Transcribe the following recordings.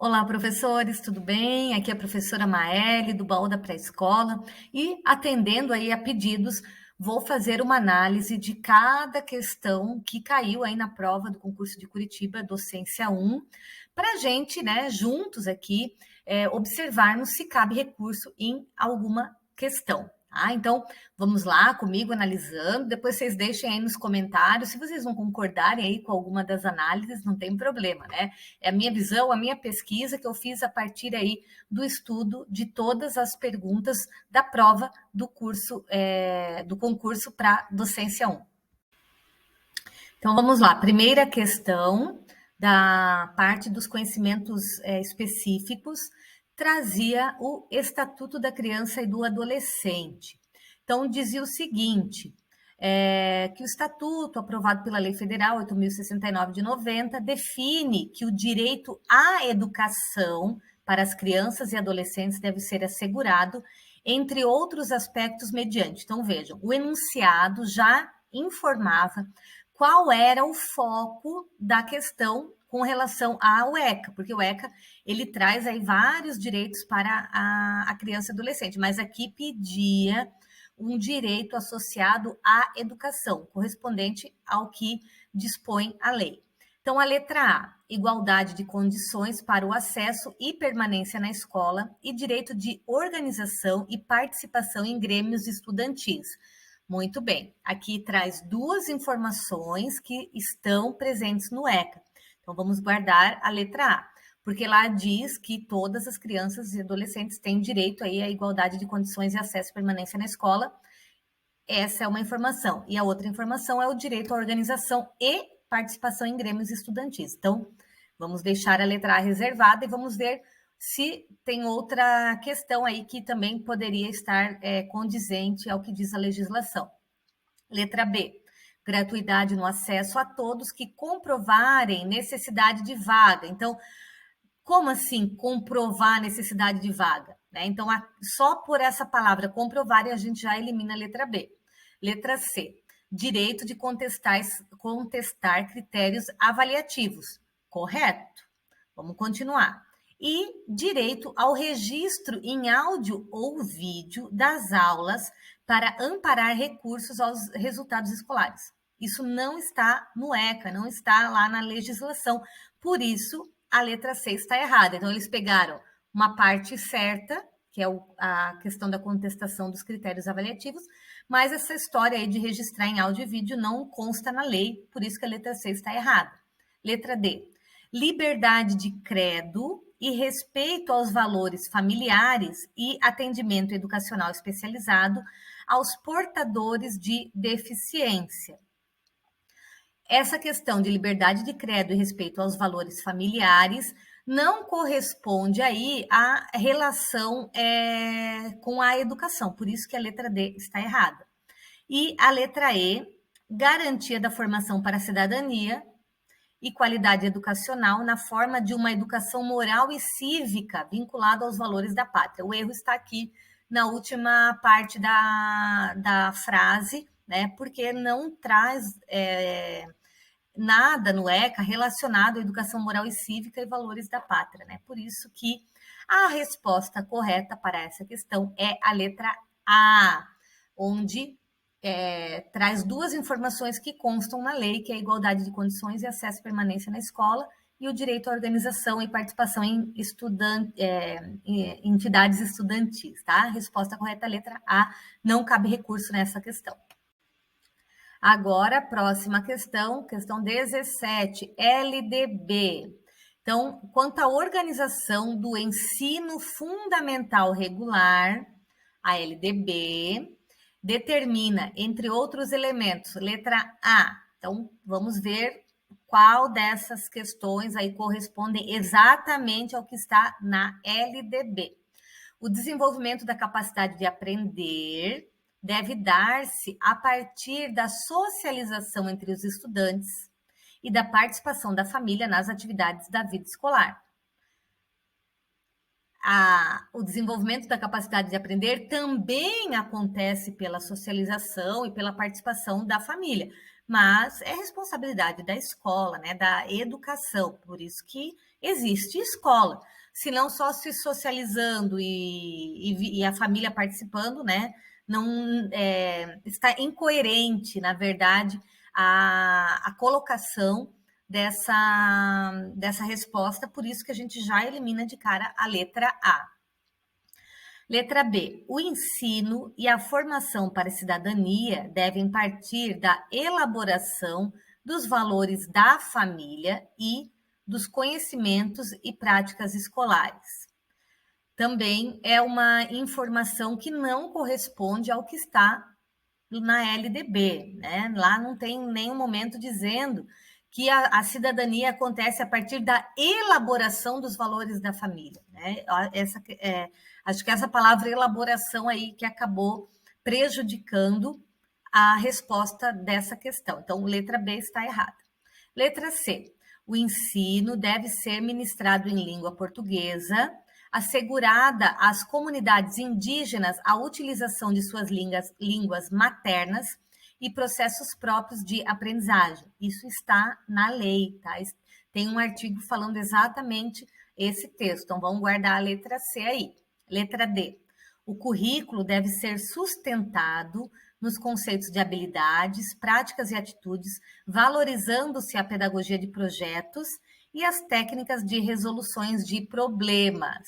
Olá, professores, tudo bem? Aqui é a professora Maeli, do Baú da Pré-Escola, e atendendo aí a pedidos, vou fazer uma análise de cada questão que caiu aí na prova do concurso de Curitiba, Docência 1, para a gente, né, juntos aqui, observarmos se cabe recurso em alguma questão. Tá? Então, vamos lá comigo analisando, depois vocês deixem aí nos comentários, se vocês não concordarem aí com alguma das análises, não tem problema, né? É a minha visão, a minha pesquisa que eu fiz a partir aí do estudo de todas as perguntas da prova do curso, do concurso para Docência 1. Então, vamos lá. Primeira questão da parte dos conhecimentos específicos trazia o Estatuto da Criança e do Adolescente. Então, dizia o seguinte, que o Estatuto, aprovado pela Lei Federal 8.069 de 90, define que o direito à educação para as crianças e adolescentes deve ser assegurado, entre outros aspectos, mediante. Então, vejam, o enunciado já informava qual era o foco da questão com relação ao ECA, porque o ECA ele traz aí vários direitos para a criança e adolescente, mas aqui pedia um direito associado à educação, correspondente ao que dispõe a lei. Então, a letra A, igualdade de condições para o acesso e permanência na escola e direito de organização e participação em grêmios estudantis. Muito bem, aqui traz duas informações que estão presentes no ECA. Então, vamos guardar a letra A, porque lá diz que todas as crianças e adolescentes têm direito aí à igualdade de condições e acesso e permanência na escola. Essa é uma informação. E a outra informação é o direito à organização e participação em grêmios estudantis. Então, vamos deixar a letra A reservada e vamos ver se tem outra questão aí que também poderia estar condizente ao que diz a legislação. Letra B, gratuidade no acesso a todos que comprovarem necessidade de vaga. Então, como assim comprovar a necessidade de vaga? Então, só por essa palavra comprovar, a gente já elimina a letra B. Letra C, direito de contestar critérios avaliativos. Correto? Vamos continuar. E direito ao registro em áudio ou vídeo das aulas para amparar recursos aos resultados escolares. Isso não está no ECA, não está lá na legislação. Por isso, a letra C está errada. Então, eles pegaram uma parte certa, que é a questão da contestação dos critérios avaliativos, mas essa história aí de registrar em áudio e vídeo não consta na lei, por isso que a letra C está errada. Letra D, liberdade de credo e respeito aos valores familiares e atendimento educacional especializado aos portadores de deficiência. Essa questão de liberdade de credo e respeito aos valores familiares não corresponde aí à relação com a educação, por isso que a letra D está errada. E a letra E, garantia da formação para a cidadania e qualidade educacional na forma de uma educação moral e cívica vinculada aos valores da pátria. O erro está aqui na última parte da frase, né? Porque não traz nada no ECA relacionado à educação moral e cívica e valores da pátria, né? Por isso que a resposta correta para essa questão é a letra A, onde traz duas informações que constam na lei, que é a igualdade de condições e acesso e permanência na escola e o direito à organização e participação em entidades estudantis, tá? A resposta correta é a letra A, não cabe recurso nessa questão. Agora, próxima questão 17, LDB. Então, quanto à organização do ensino fundamental regular, a LDB determina, entre outros elementos, letra A. Então, vamos ver qual dessas questões aí correspondem exatamente ao que está na LDB. O desenvolvimento da capacidade de aprender deve dar-se a partir da socialização entre os estudantes e da participação da família nas atividades da vida escolar. O desenvolvimento da capacidade de aprender também acontece pela socialização e pela participação da família, mas é responsabilidade da escola, né, da educação, por isso que existe escola, se não só se socializando e a família participando, né, não está incoerente, na verdade, a colocação dessa resposta, por isso que a gente já elimina de cara a letra A. Letra B. O ensino e a formação para a cidadania devem partir da elaboração dos valores da família e dos conhecimentos e práticas escolares. Também é uma informação que não corresponde ao que está na LDB, né? Lá não tem nenhum momento dizendo que a cidadania acontece a partir da elaboração dos valores da família, né? Acho que essa palavra elaboração aí que acabou prejudicando a resposta dessa questão. Então, letra B está errada. Letra C. O ensino deve ser ministrado em língua portuguesa, assegurada às comunidades indígenas a utilização de suas línguas maternas e processos próprios de aprendizagem. Isso está na lei, tá? Tem um artigo falando exatamente esse texto. Então, vamos guardar a letra C aí. Letra D. O currículo deve ser sustentado nos conceitos de habilidades, práticas e atitudes, valorizando-se a pedagogia de projetos e as técnicas de resoluções de problemas.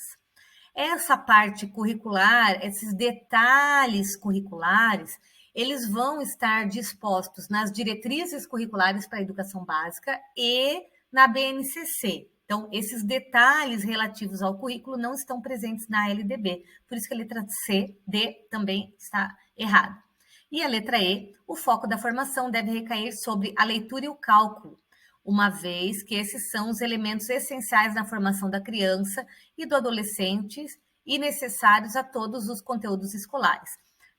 Essa parte curricular, esses detalhes curriculares, eles vão estar dispostos nas diretrizes curriculares para a educação básica e na BNCC. Então, esses detalhes relativos ao currículo não estão presentes na LDB, por isso que a letra C, D também está errada. E a letra E, o foco da formação deve recair sobre a leitura e o cálculo, uma vez que esses são os elementos essenciais na formação da criança e do adolescente e necessários a todos os conteúdos escolares.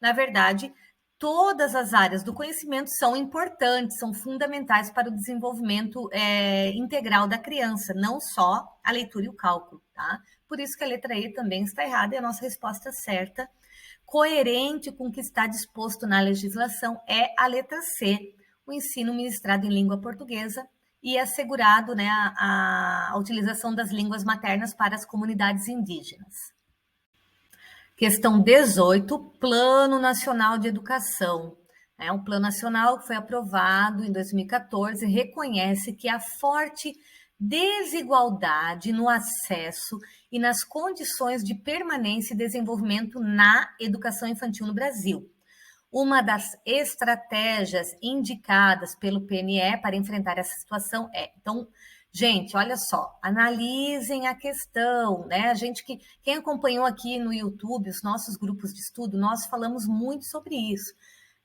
Na verdade, todas as áreas do conhecimento são importantes, são fundamentais para o desenvolvimento integral da criança, não só a leitura e o cálculo, tá? Por isso que a letra E também está errada e a nossa resposta certa, coerente com o que está disposto na legislação, é a letra C, o ensino ministrado em língua portuguesa e assegurado, né, a utilização das línguas maternas para as comunidades indígenas. Questão 18, Plano Nacional de Educação. O Plano Nacional que foi aprovado em 2014 reconhece que a forte desigualdade no acesso e nas condições de permanência e desenvolvimento na educação infantil no Brasil. Uma das estratégias indicadas pelo PNE para enfrentar essa situação então, gente, olha só, analisem a questão, né? Quem acompanhou aqui no YouTube os nossos grupos de estudo, nós falamos muito sobre isso,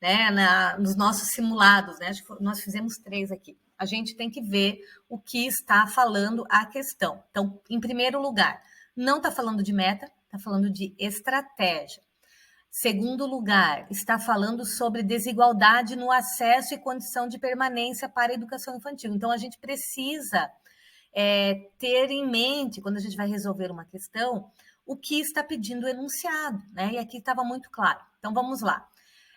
né? Nos nossos simulados, né? Nós fizemos 3 aqui. A gente tem que ver o que está falando a questão. Então, em primeiro lugar, não está falando de meta, está falando de estratégia. Segundo lugar, está falando sobre desigualdade no acesso e condição de permanência para a educação infantil. Então, a gente precisa ter em mente, quando a gente vai resolver uma questão, o que está pedindo o enunciado, né? E aqui estava muito claro. Então, vamos lá.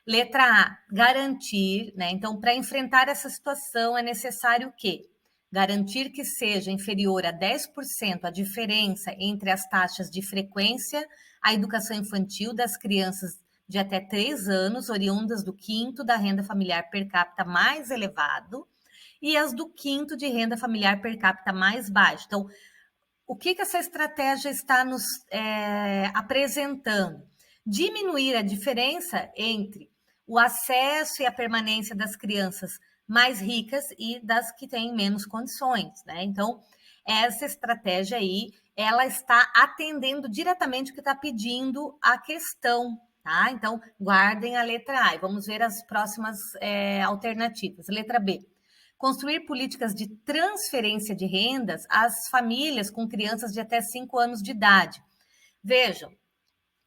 Letra A, garantir, né? Então, para enfrentar essa situação, é necessário o quê? Garantir que seja inferior a 10% a diferença entre as taxas de frequência à educação infantil das crianças de até 3 anos, oriundas do quinto da renda familiar per capita mais elevado, e as do quinto de renda familiar per capita mais baixo. Então, o que essa estratégia está nos apresentando? Diminuir a diferença entre o acesso e a permanência das crianças mais ricas e das que têm menos condições, né? Então, essa estratégia aí, ela está atendendo diretamente o que está pedindo a questão, tá? Então, guardem a letra A e vamos ver as próximas alternativas. Letra B. Construir políticas de transferência de rendas às famílias com crianças de até 5 anos de idade. Vejam,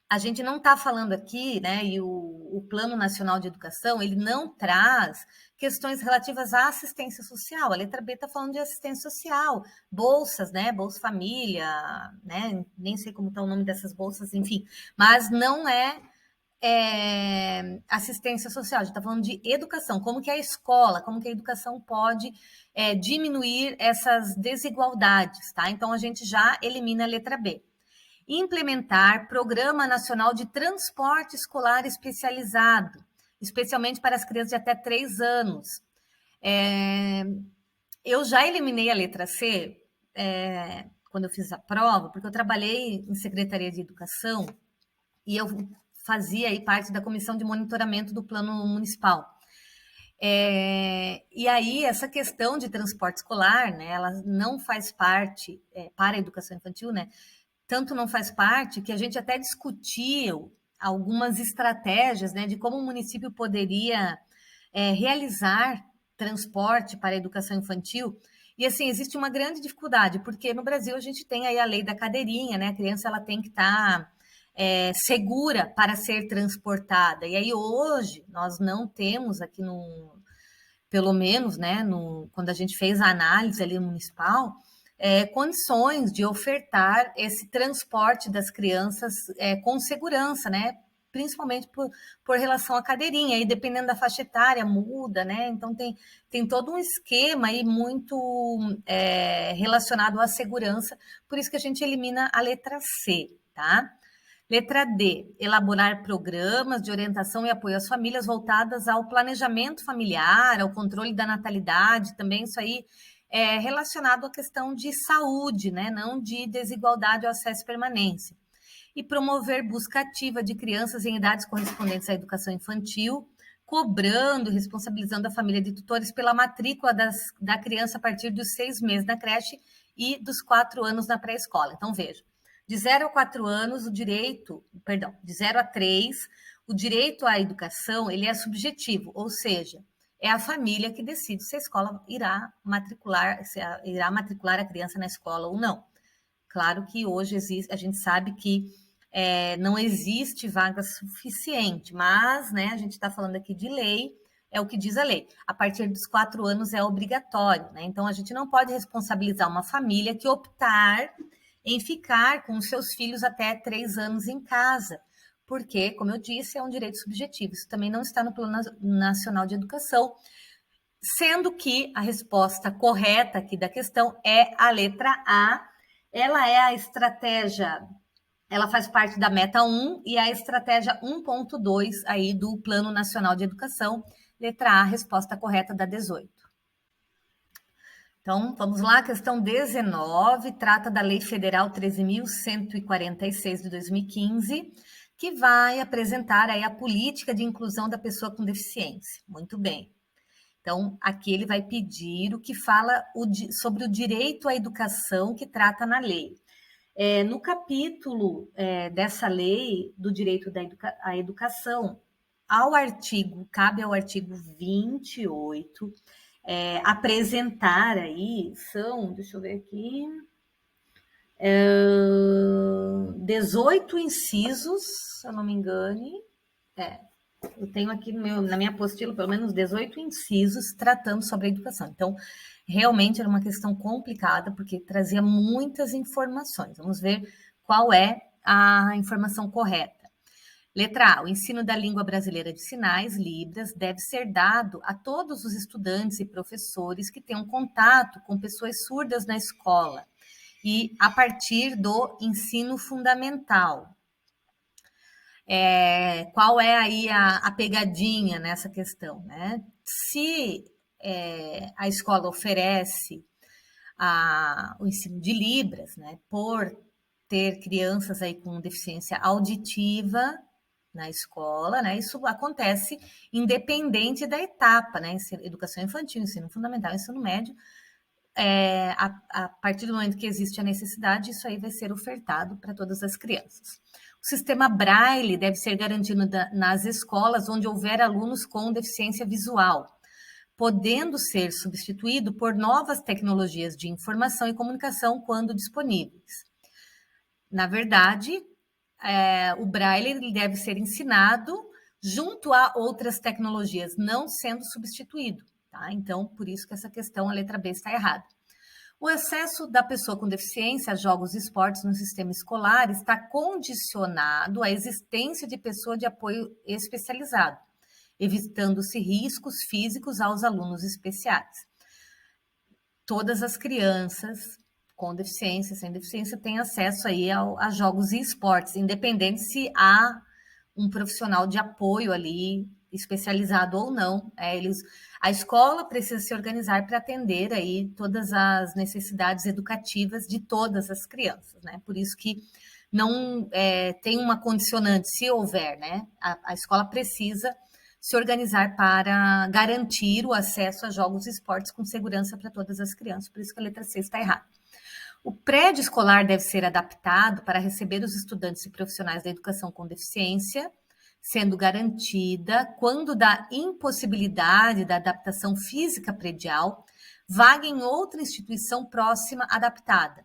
a gente não está falando aqui, né, e o Plano Nacional de Educação, ele não traz questões relativas à assistência social. A letra B está falando de assistência social, bolsas, né, Bolsa Família, né, nem sei como está o nome dessas bolsas, enfim, mas não é assistência social, a gente está falando de educação, como que a escola, como que a educação pode diminuir essas desigualdades, tá? Então, a gente já elimina a letra B. Implementar Programa Nacional de Transporte Escolar Especializado, especialmente para as crianças de até 3 anos. Eu já eliminei a letra C quando eu fiz a prova, porque eu trabalhei em Secretaria de Educação e eu fazia aí parte da comissão de monitoramento do plano municipal. E aí, essa questão de transporte escolar, né, ela não faz parte, para a educação infantil, né, tanto não faz parte que a gente até discutiu algumas estratégias, né, de como o município poderia realizar transporte para a educação infantil. E assim, existe uma grande dificuldade, porque no Brasil a gente tem aí a lei da cadeirinha, né? A criança ela tem que estar segura para ser transportada. E aí hoje nós não temos aqui pelo menos, né, quando a gente fez a análise ali no municipal, condições de ofertar esse transporte das crianças com segurança, né? Principalmente por relação à cadeirinha, e dependendo da faixa etária, muda, né? Então tem todo um esquema aí muito relacionado à segurança, por isso que a gente elimina a letra C, tá? Letra D, elaborar programas de orientação e apoio às famílias voltadas ao planejamento familiar, ao controle da natalidade, também isso aí é relacionado à questão de saúde, né? Não de desigualdade ou acesso e permanência. E promover busca ativa de crianças em idades correspondentes à educação infantil, cobrando, responsabilizando a família de tutores pela matrícula da criança a partir dos 6 meses na creche e dos 4 anos na pré-escola. Então, veja, de 0 a 4 anos, de 0 a 3, o direito à educação, ele é subjetivo, ou seja, é a família que decide se a escola irá matricular a criança na escola ou não. Claro que hoje a gente sabe que não existe vaga suficiente, mas, né, a gente está falando aqui de lei, é o que diz a lei. A partir dos 4 anos é obrigatório, né? Então, a gente não pode responsabilizar uma família que optar em ficar com os seus filhos até 3 anos em casa, porque, como eu disse, é um direito subjetivo. Isso também não está no Plano Nacional de Educação, sendo que a resposta correta aqui da questão é a letra A. Ela é a estratégia, ela faz parte da meta 1 e a estratégia 1.2 aí do Plano Nacional de Educação. Letra A, resposta correta da 18. Então, vamos lá, questão 19, trata da Lei Federal 13.146 de 2015, que vai apresentar aí a política de inclusão da pessoa com deficiência. Muito bem. Então, aqui ele vai pedir o que fala sobre o direito à educação que trata na lei. No capítulo dessa lei do direito à educação, cabe ao artigo 28 apresentar aí, deixa eu ver aqui, 18 incisos, se eu não me engane, eu tenho aqui na minha apostila pelo menos 18 incisos tratando sobre a educação. Então, realmente era uma questão complicada, porque trazia muitas informações. Vamos ver qual é a informação correta. Letra A, o ensino da língua brasileira de sinais, Libras, deve ser dado a todos os estudantes e professores que tenham contato com pessoas surdas na escola e a partir do ensino fundamental. Qual é aí a pegadinha nessa questão, né? Se a escola oferece o ensino de Libras, né, por ter crianças aí com deficiência auditiva na escola, né, isso acontece independente da etapa, né, educação infantil, ensino fundamental, ensino médio, a partir do momento que existe a necessidade, isso aí vai ser ofertado para todas as crianças. O sistema Braille deve ser garantido nas escolas onde houver alunos com deficiência visual, podendo ser substituído por novas tecnologias de informação e comunicação quando disponíveis. Na verdade, o Braille deve ser ensinado junto a outras tecnologias, não sendo substituído. Tá? Então, por isso que essa questão, a letra B, está errada. O acesso da pessoa com deficiência a jogos e esportes no sistema escolar está condicionado à existência de pessoa de apoio especializado, evitando-se riscos físicos aos alunos especiais. Todas as crianças com deficiência, sem deficiência, têm acesso aí a jogos e esportes, independente se há um profissional de apoio ali especializado ou não. A escola precisa se organizar para atender aí todas as necessidades educativas de todas as crianças, né? Por isso que não tem uma condicionante, se houver, né? A escola precisa se organizar para garantir o acesso a jogos e esportes com segurança para todas as crianças. Por isso que a letra C está errada. O prédio escolar deve ser adaptado para receber os estudantes e profissionais da educação com deficiência, sendo garantida, quando da impossibilidade da adaptação física predial, vaga em outra instituição próxima adaptada.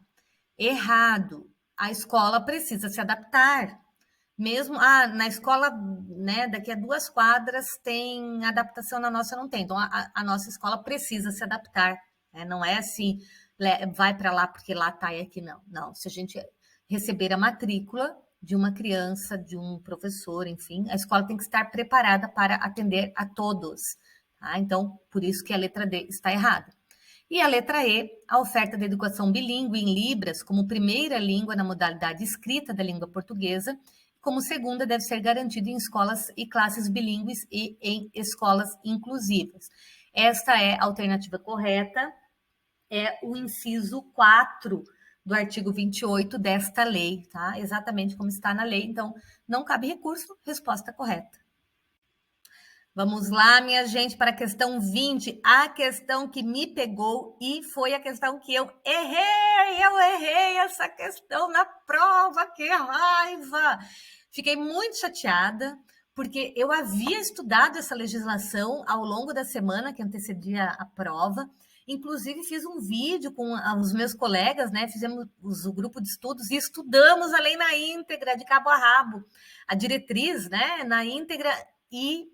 Errado. A escola precisa se adaptar. Mesmo na escola, né, daqui a 2 quadras tem adaptação, na nossa não tem. Então, a nossa escola precisa se adaptar. Né? Não é assim, vai para lá porque lá está e aqui não. Não, se a gente receber a matrícula de uma criança, de um professor, enfim, a escola tem que estar preparada para atender a todos. Tá? Então, por isso que a letra D está errada. E a letra E, a oferta de educação bilíngue em Libras como primeira língua na modalidade escrita da língua portuguesa, como segunda deve ser garantida em escolas e classes bilíngues e em escolas inclusivas. Esta é a alternativa correta, é o inciso 4 do artigo 28 desta lei, tá? Exatamente como está na lei, então não cabe recurso, resposta correta. Vamos lá, minha gente, para a questão 20, a questão que me pegou e foi a questão que eu errei essa questão na prova, que raiva! Fiquei muito chateada, porque eu havia estudado essa legislação ao longo da semana que antecedia a prova, inclusive fiz um vídeo com os meus colegas, né? Fizemos o grupo de estudos e estudamos a lei na íntegra, de cabo a rabo, a diretriz, né, na íntegra, e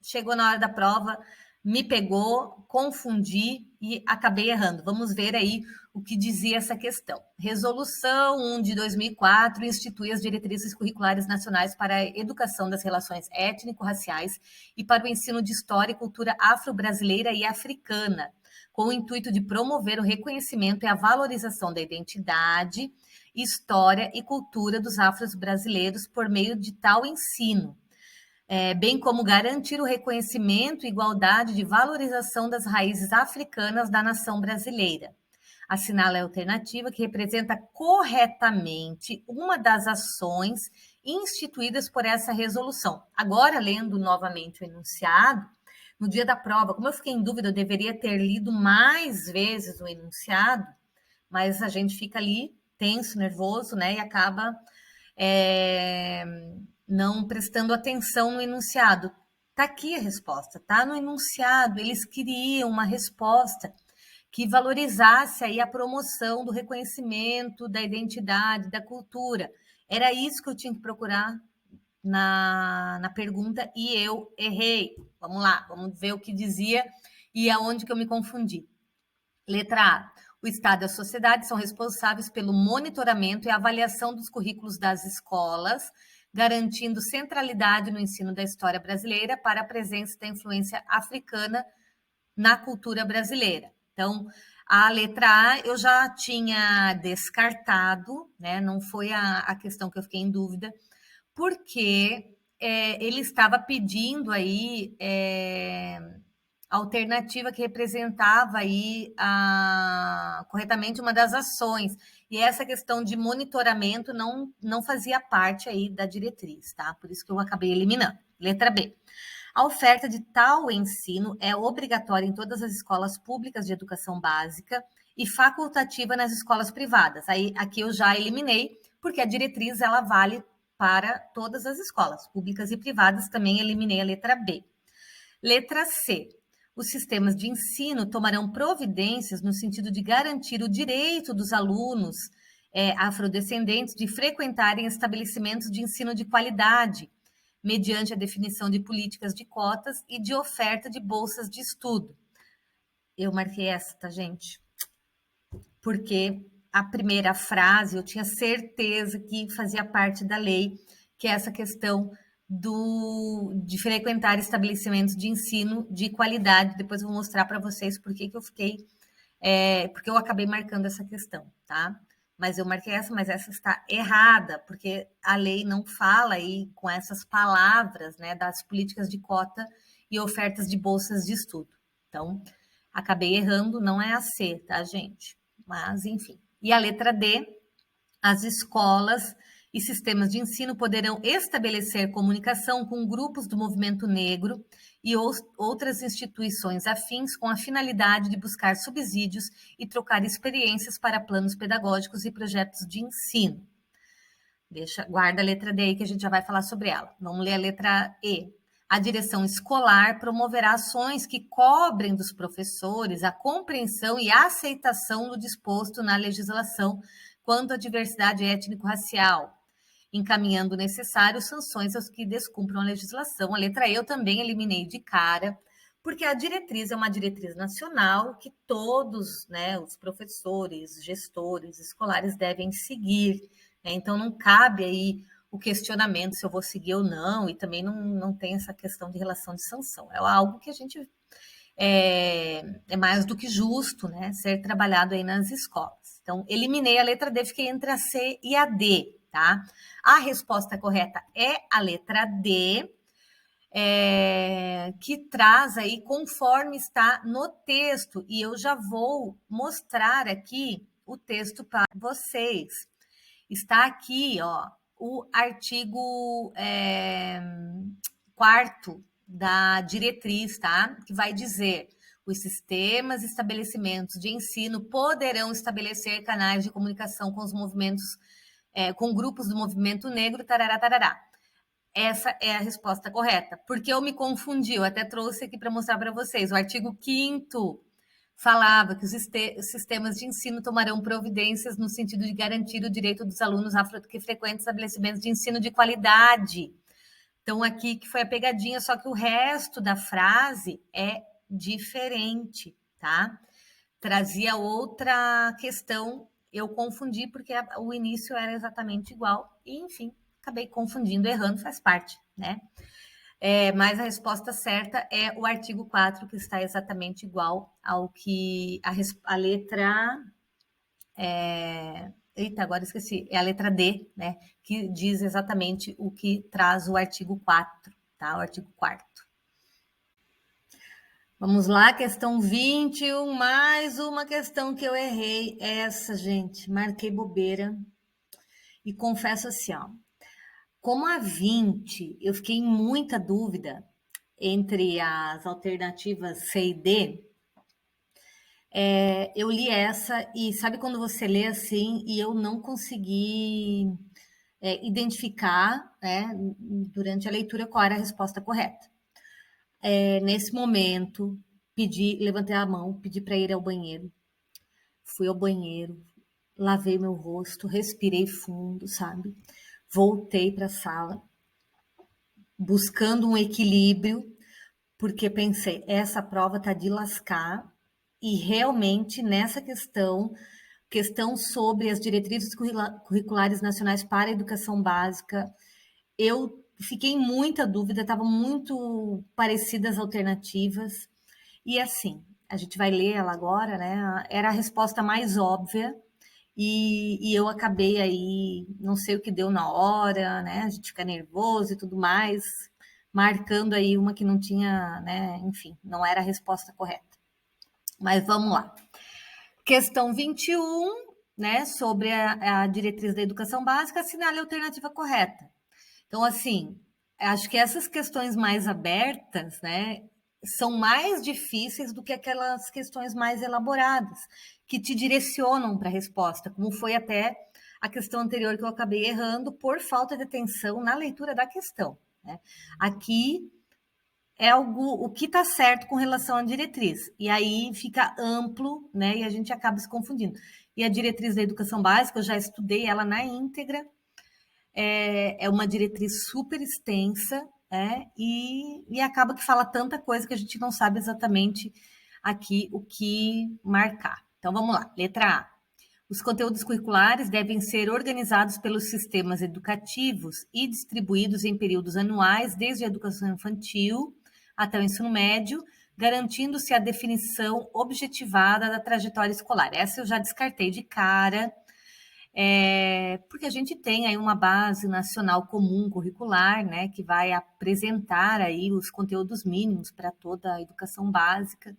chegou na hora da prova, me pegou, confundi e acabei errando. Vamos ver aí o que dizia essa questão. Resolução 1 de 2004 institui as diretrizes curriculares nacionais para a educação das relações étnico-raciais e para o ensino de história e cultura afro-brasileira e africana, com o intuito de promover o reconhecimento e a valorização da identidade, história e cultura dos afro-brasileiros por meio de tal ensino. Bem como garantir o reconhecimento e igualdade de valorização das raízes africanas da nação brasileira. Assinala a alternativa que representa corretamente uma das ações instituídas por essa resolução. Agora, lendo novamente o enunciado, no dia da prova, como eu fiquei em dúvida, eu deveria ter lido mais vezes o enunciado, mas a gente fica ali tenso, nervoso, né, e acaba não prestando atenção no enunciado. Está aqui a resposta, está no enunciado. Eles queriam uma resposta que valorizasse aí a promoção do reconhecimento, da identidade, da cultura. Era isso que eu tinha que procurar na pergunta e eu errei. Vamos lá, vamos ver o que dizia e aonde que eu me confundi. Letra A. O Estado e a sociedade são responsáveis pelo monitoramento e avaliação dos currículos das escolas, garantindo centralidade no ensino da história brasileira para a presença da influência africana na cultura brasileira. Então, a letra A eu já tinha descartado, né? Não foi a questão que eu fiquei em dúvida, porque ele estava pedindo aí a alternativa que representava aí corretamente uma das ações. E essa questão de monitoramento não fazia parte aí da diretriz, tá? Por isso que eu acabei eliminando. Letra B. A oferta de tal ensino é obrigatória em todas as escolas públicas de educação básica e facultativa nas escolas privadas. Aí, aqui eu já eliminei, porque a diretriz ela vale para todas as escolas públicas e privadas. Também eliminei a letra B. Letra C. Os sistemas de ensino tomarão providências no sentido de garantir o direito dos alunos afrodescendentes de frequentarem estabelecimentos de ensino de qualidade, mediante a definição de políticas de cotas e de oferta de bolsas de estudo. Eu marquei essa, tá, gente? porque a primeira frase eu tinha certeza que fazia parte da lei, que é essa questão de frequentar estabelecimentos de ensino de qualidade. Depois eu vou mostrar para vocês por que eu fiquei, porque eu acabei marcando essa questão, tá? Mas eu marquei essa, mas essa está errada, porque a lei não fala aí com essas palavras, né, das políticas de cota e ofertas de bolsas de estudo. Então, acabei errando, não é a C, tá, gente? Mas, enfim. E a letra D, as escolas e sistemas de ensino poderão estabelecer comunicação com grupos do movimento negro e outras instituições afins com a finalidade de buscar subsídios e trocar experiências para planos pedagógicos e projetos de ensino. Guarda a letra D aí que a gente já vai falar sobre ela. Vamos ler a letra E. A direção escolar promoverá ações que cobrem dos professores a compreensão e a aceitação do disposto na legislação quanto à diversidade étnico-racial, encaminhando necessárias sanções aos que descumpram a legislação. A letra E eu também eliminei de cara, porque a diretriz é uma diretriz nacional que todos, né, os professores, gestores escolares devem seguir, né? Então não cabe aí o questionamento se eu vou seguir ou não, e também não tem essa questão de relação de sanção. É algo que a gente é mais do que justo, né, ser trabalhado aí nas escolas. Então, eliminei a letra D, fiquei entre a C e a D, tá? A resposta correta é a letra D, que traz aí conforme está no texto, e eu já vou mostrar aqui o texto para vocês. Está aqui, ó, o artigo 4º da diretriz, tá? Que vai dizer: os sistemas e estabelecimentos de ensino poderão estabelecer canais de comunicação com os movimentos, com grupos do movimento negro, tarará, tarará. Essa é a resposta correta, porque eu me confundi, eu até trouxe aqui para mostrar para vocês. O artigo 5º falava que os sistemas de ensino tomarão providências no sentido de garantir o direito dos alunos afro que frequentam estabelecimentos de ensino de qualidade. Então, aqui que foi a pegadinha, só que o resto da frase é diferente, tá? Trazia outra questão, eu confundi porque o início era exatamente igual, e enfim, acabei confundindo, errando, faz parte, né? Mas a resposta certa é o artigo 4, que está exatamente igual ao que a letra. Eita, agora esqueci. É a letra D, né? Que diz exatamente o que traz o artigo 4, tá? O artigo 4º. Vamos lá, questão 21, mais uma questão que eu errei. Essa, gente, marquei bobeira. E confesso assim, ó, como a 20, eu fiquei em muita dúvida entre as alternativas C e D. Eu li essa e sabe quando você lê assim e eu não consegui identificar, né, durante a leitura qual era a resposta correta. Nesse momento, levantei a mão, pedi para ir ao banheiro. Fui ao banheiro, lavei meu rosto, respirei fundo, sabe? Voltei para a sala, buscando um equilíbrio, porque pensei, essa prova tá de lascar, e realmente nessa questão sobre as diretrizes curriculares nacionais para a educação básica, eu fiquei em muita dúvida, estavam muito parecidas as alternativas, e assim, a gente vai ler ela agora, né? Era a resposta mais óbvia, e eu acabei aí, não sei o que deu na hora, né? A gente fica nervoso e tudo mais, marcando aí uma que não tinha, né? Enfim, não era a resposta correta. Mas vamos lá. Questão 21, né? Sobre a diretriz da educação básica, assinale a alternativa correta. Então, assim, acho que essas questões mais abertas, né, são mais difíceis do que aquelas questões mais elaboradas, que te direcionam para a resposta, como foi até a questão anterior que eu acabei errando por falta de atenção na leitura da questão, né? Aqui é o que está certo com relação à diretriz, e aí fica amplo, né, e a gente acaba se confundindo. E a diretriz da educação básica, eu já estudei ela na íntegra, é uma diretriz super extensa, e acaba que fala tanta coisa que a gente não sabe exatamente aqui o que marcar. Então, vamos lá. Letra A. Os conteúdos curriculares devem ser organizados pelos sistemas educativos e distribuídos em períodos anuais, desde a educação infantil até o ensino médio, garantindo-se a definição objetivada da trajetória escolar. Essa eu já descartei de cara, porque a gente tem aí uma base nacional comum curricular, né, que vai apresentar aí os conteúdos mínimos para toda a educação básica,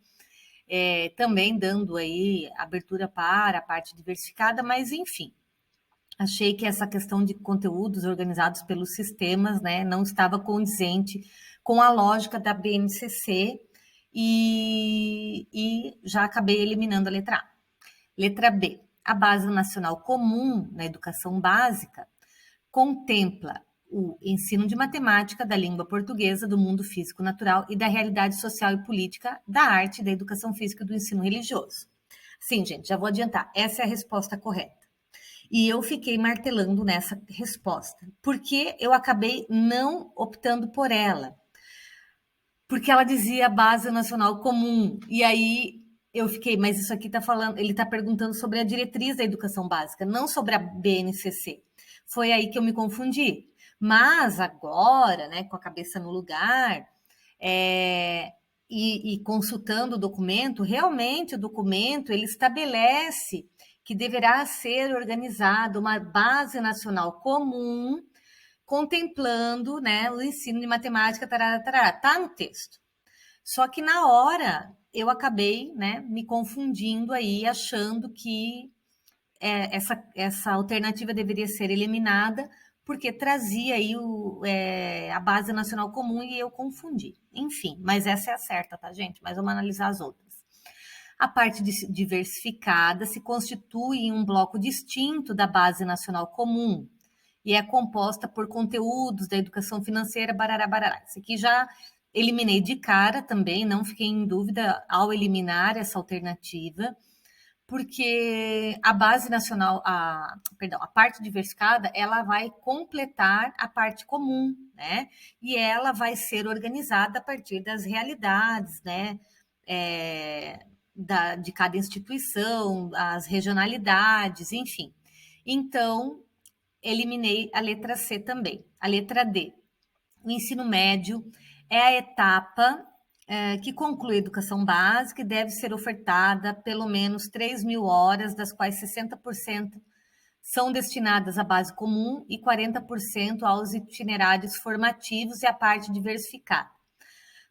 também dando aí abertura para a parte diversificada, mas enfim, achei que essa questão de conteúdos organizados pelos sistemas, né, não estava condizente com a lógica da BNCC e já acabei eliminando a letra A. Letra B. A Base Nacional Comum na Educação Básica contempla o ensino de matemática, da língua portuguesa, do mundo físico natural e da realidade social e política, da arte, da educação física e do ensino religioso. Sim, gente, já vou adiantar. Essa é a resposta correta. E eu fiquei martelando nessa resposta, porque eu acabei não optando por ela, porque ela dizia Base Nacional Comum. E aí eu fiquei, mas isso aqui está falando, ele está perguntando sobre a diretriz da educação básica, não sobre a BNCC. Foi aí que eu me confundi. Mas agora, né, com a cabeça no lugar, e consultando o documento, realmente o documento ele estabelece que deverá ser organizada uma base nacional comum, contemplando, né, o ensino de matemática, tá no texto. Só que na hora eu acabei, né, me confundindo aí, achando que essa alternativa deveria ser eliminada, porque trazia aí a base nacional comum e eu confundi. Enfim, mas essa é a certa, tá, gente? Mas vamos analisar as outras. A parte diversificada se constitui em um bloco distinto da base nacional comum e é composta por conteúdos da educação financeira, barará, barará. Isso aqui já eliminei de cara também, não fiquei em dúvida ao eliminar essa alternativa, porque a base nacional, a parte diversificada, ela vai completar a parte comum, né? E ela vai ser organizada a partir das realidades, né? De cada instituição, as regionalidades, enfim. Então, eliminei a letra C também. A letra D. O ensino médio é a etapa que conclui a educação básica e deve ser ofertada pelo menos 3.000 horas, das quais 60% são destinadas à base comum e 40% aos itinerários formativos e à parte diversificada.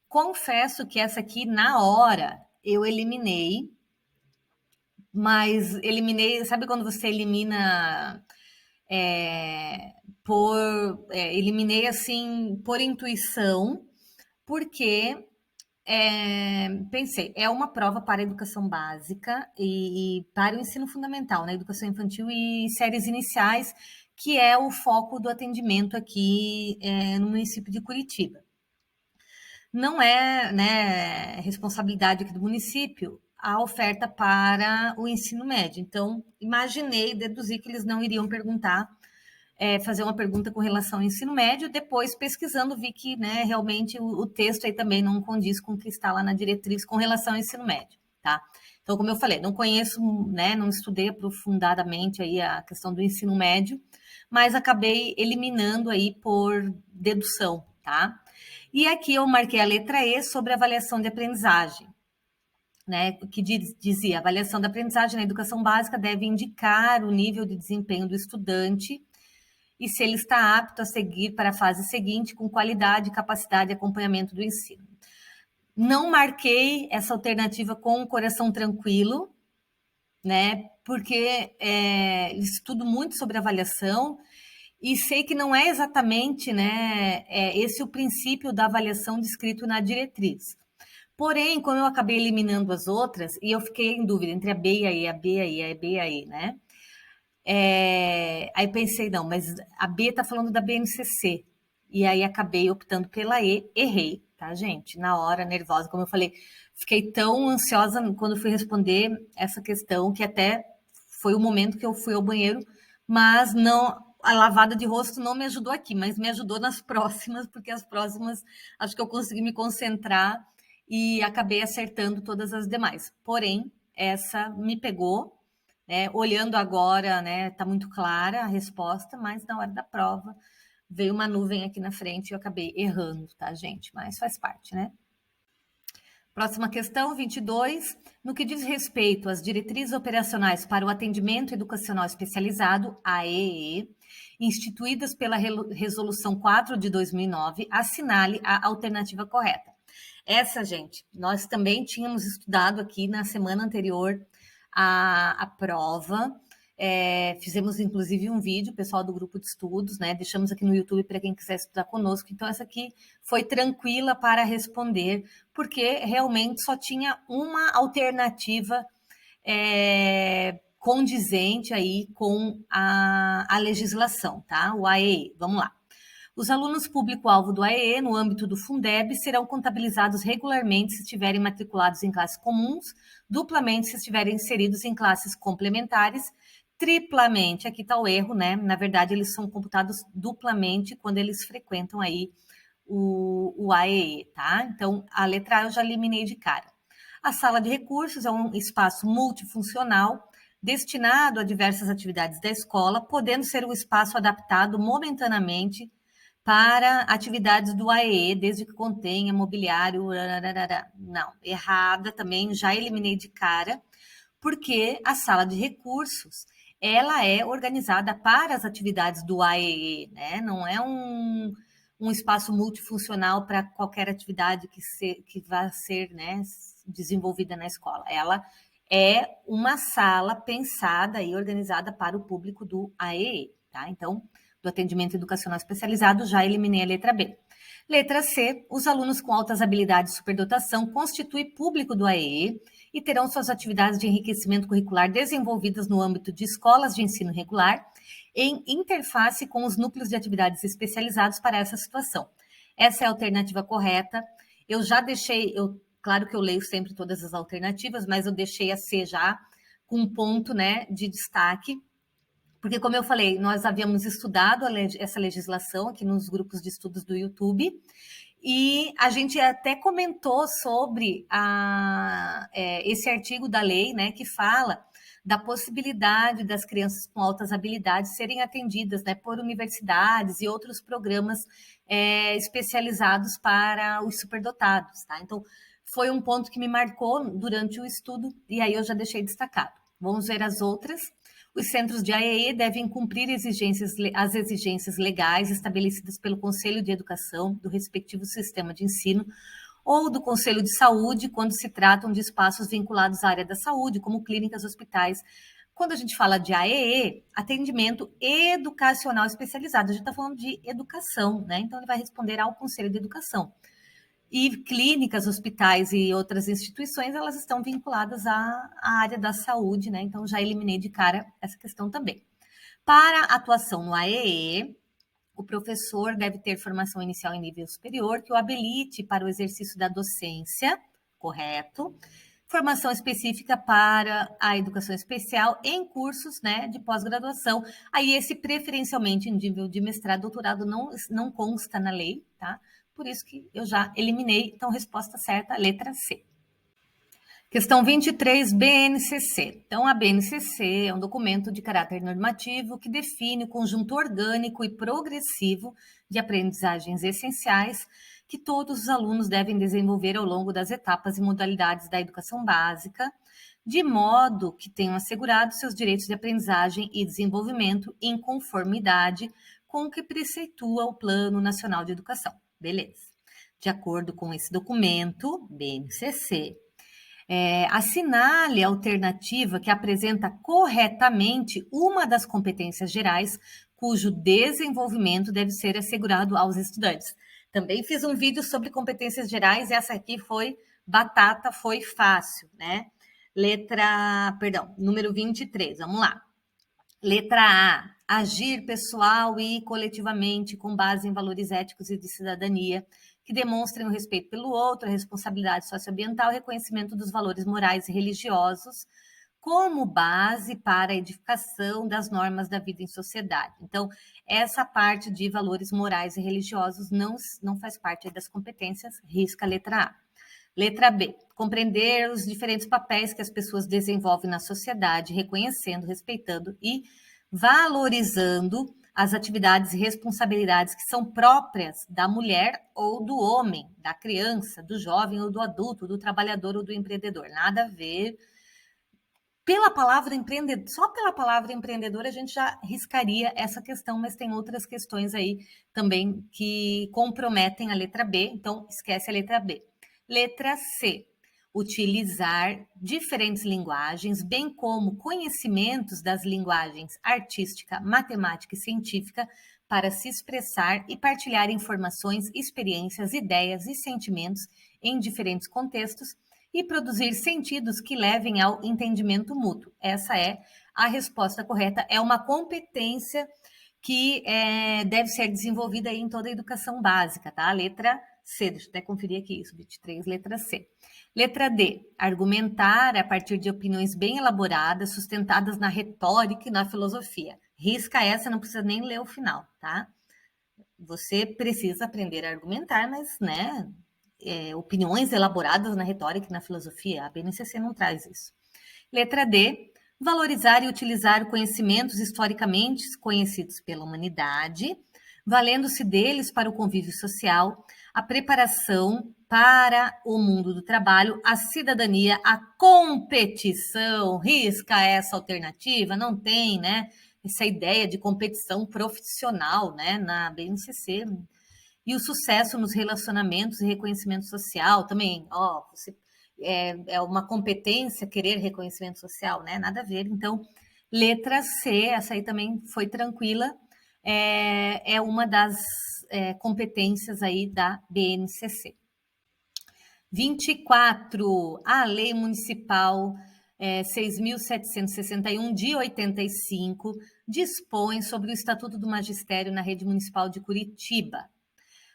Confesso que essa aqui, na hora, eu eliminei, mas eliminei, sabe quando você elimina eliminei assim por intuição, porque pensei, é uma prova para a educação básica e para o ensino fundamental, né? Educação infantil e séries iniciais, que é o foco do atendimento aqui no município de Curitiba. Não é, né, responsabilidade aqui do município a oferta para o ensino médio. Então, imaginei, deduzi que eles não iriam perguntar, fazer uma pergunta com relação ao ensino médio. Depois, pesquisando, vi que, né, realmente o texto aí também não condiz com o que está lá na diretriz com relação ao ensino médio, tá? Então, como eu falei, não conheço, né, não estudei aprofundadamente aí a questão do ensino médio, mas acabei eliminando aí por dedução, tá? E aqui eu marquei a letra E sobre avaliação de aprendizagem, né, que dizia, a avaliação da aprendizagem na educação básica deve indicar o nível de desempenho do estudante e se ele está apto a seguir para a fase seguinte com qualidade, capacidade e acompanhamento do ensino. Não marquei essa alternativa com o coração tranquilo, né, porque estudo muito sobre avaliação e sei que não é exatamente, né, esse o princípio da avaliação descrito na diretriz. Porém, como eu acabei eliminando as outras, e eu fiquei em dúvida entre a B e a E, a B e a E, a B e a E, né? Aí pensei, não, mas a B está falando da BNCC. E aí acabei optando pela E, errei, tá, gente? Na hora, nervosa, como eu falei, fiquei tão ansiosa quando fui responder essa questão que até foi o momento que eu fui ao banheiro, mas não, a lavada de rosto não me ajudou aqui, mas me ajudou nas próximas, porque as próximas acho que eu consegui me concentrar e acabei acertando todas as demais. Porém, essa me pegou, né? Olhando agora, né, tá muito clara a resposta, mas na hora da prova veio uma nuvem aqui na frente e eu acabei errando, tá, gente? Mas faz parte, né? Próxima questão, 22. No que diz respeito às diretrizes operacionais para o atendimento educacional especializado, AEE, instituídas pela Resolução 4 de 2009, assinale a alternativa correta. Essa, gente, nós também tínhamos estudado aqui na semana anterior a prova. Fizemos inclusive um vídeo, pessoal do grupo de estudos, né? Deixamos aqui no YouTube para quem quiser estudar conosco. Então, essa aqui foi tranquila para responder, porque realmente só tinha uma alternativa condizente aí com a legislação, tá? O AEE. Vamos lá. Os alunos público-alvo do AEE, no âmbito do Fundeb, serão contabilizados regularmente se estiverem matriculados em classes comuns, duplamente se estiverem inseridos em classes complementares, triplamente, aqui está o erro, né? Na verdade, eles são computados duplamente quando eles frequentam aí o AEE, tá? Então, a letra A eu já eliminei de cara. A sala de recursos é um espaço multifuncional destinado a diversas atividades da escola, podendo ser um espaço adaptado momentaneamente para atividades do AEE, desde que contenha mobiliário. Não, errada também, já eliminei de cara, porque a sala de recursos ela é organizada para as atividades do AEE, né? Não é um espaço multifuncional para qualquer atividade que vá ser, né, desenvolvida na escola. Ela é uma sala pensada e organizada para o público do AEE, tá? Então, do atendimento educacional especializado, já eliminei a letra B. Letra C, os alunos com altas habilidades de superdotação constituem público do AEE e terão suas atividades de enriquecimento curricular desenvolvidas no âmbito de escolas de ensino regular, em interface com os núcleos de atividades especializados para essa situação. Essa é a alternativa correta. Eu já deixei, claro que eu leio sempre todas as alternativas, mas eu deixei a C já com um ponto, né, de destaque, porque, como eu falei, nós havíamos estudado essa legislação aqui nos grupos de estudos do YouTube, e a gente até comentou sobre esse artigo da lei, né, que fala da possibilidade das crianças com altas habilidades serem atendidas, né, por universidades e outros programas especializados para os superdotados, tá? Então, foi um ponto que me marcou durante o estudo, e aí eu já deixei destacado. Vamos ver as outras. Os centros de AEE devem cumprir as exigências legais estabelecidas pelo Conselho de Educação do respectivo sistema de ensino ou do Conselho de Saúde, quando se tratam de espaços vinculados à área da saúde, como clínicas, hospitais. Quando a gente fala de AEE, atendimento educacional especializado, a gente está falando de educação, né? Então, ele vai responder ao Conselho de Educação. E clínicas, hospitais e outras instituições, elas estão vinculadas à área da saúde, né? Então, já eliminei de cara essa questão também. Para a atuação no AEE, o professor deve ter formação inicial em nível superior que o habilite para o exercício da docência, correto? Formação específica para a educação especial em cursos, né, de pós-graduação. Aí esse preferencialmente em nível de mestrado, doutorado não consta na lei, tá? Por isso que eu já eliminei. Então, resposta certa, letra C. Questão 23, BNCC. Então, a BNCC é um documento de caráter normativo que define o conjunto orgânico e progressivo de aprendizagens essenciais que todos os alunos devem desenvolver ao longo das etapas e modalidades da educação básica, de modo que tenham assegurado seus direitos de aprendizagem e desenvolvimento em conformidade com o que preceitua o Plano Nacional de Educação. Beleza. De acordo com esse documento, BNCC, assinale a alternativa que apresenta corretamente uma das competências gerais cujo desenvolvimento deve ser assegurado aos estudantes. Também fiz um vídeo sobre competências gerais, essa aqui foi batata, foi fácil, né? Número 23, vamos lá. Letra A, agir pessoal e coletivamente com base em valores éticos e de cidadania que demonstrem o respeito pelo outro, a responsabilidade socioambiental, o reconhecimento dos valores morais e religiosos como base para a edificação das normas da vida em sociedade. Então, essa parte de valores morais e religiosos não faz parte das competências, risca a letra A. Letra B, compreender os diferentes papéis que as pessoas desenvolvem na sociedade, reconhecendo, respeitando e valorizando as atividades e responsabilidades que são próprias da mulher ou do homem, da criança, do jovem ou do adulto, do trabalhador ou do empreendedor. Nada a ver. Pela palavra empreendedor, só pela palavra empreendedor a gente já riscaria essa questão, mas tem outras questões aí também que comprometem a letra B, então esquece a letra B. Letra C, utilizar diferentes linguagens, bem como conhecimentos das linguagens artística, matemática e científica para se expressar e partilhar informações, experiências, ideias e sentimentos em diferentes contextos e produzir sentidos que levem ao entendimento mútuo. Essa é a resposta correta. É uma competência que deve ser desenvolvida aí em toda a educação básica, tá? Letra C, deixa eu até conferir aqui isso, 23, letra C. Letra D, argumentar a partir de opiniões bem elaboradas, sustentadas na retórica e na filosofia. Risca essa, não precisa nem ler o final, tá? Você precisa aprender a argumentar, mas, né, opiniões elaboradas na retórica e na filosofia, a BNCC não traz isso. Letra D, valorizar e utilizar conhecimentos historicamente conhecidos pela humanidade, valendo-se deles para o convívio social, a preparação para o mundo do trabalho, a cidadania, a competição. Risca essa alternativa, não tem, né? Essa ideia de competição profissional, né, na BNCC. E o sucesso nos relacionamentos e reconhecimento social também, você é uma competência querer reconhecimento social, né? Nada a ver. Então, letra C, essa aí também foi tranquila, é uma das competências aí da BNCC. 24, a Lei Municipal 6.761 de 85 dispõe sobre o Estatuto do Magistério na Rede Municipal de Curitiba,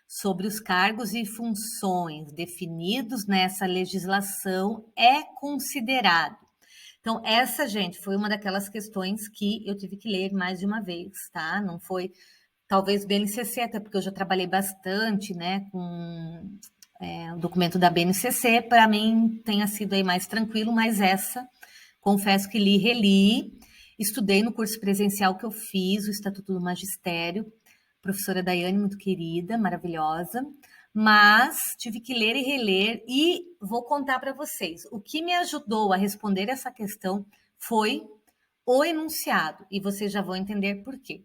sobre os cargos e funções definidos nessa legislação é considerado. Então, essa, gente, foi uma daquelas questões que eu tive que ler mais de uma vez, tá? Não foi, talvez, BNCC, até porque eu já trabalhei bastante, né, com o documento da BNCC, para mim tenha sido aí mais tranquilo, mas essa, confesso que li e reli, estudei no curso presencial que eu fiz, o Estatuto do Magistério, professora Daiane, muito querida, maravilhosa, mas tive que ler e reler e vou contar para vocês. O que me ajudou a responder essa questão foi o enunciado, e vocês já vão entender por quê.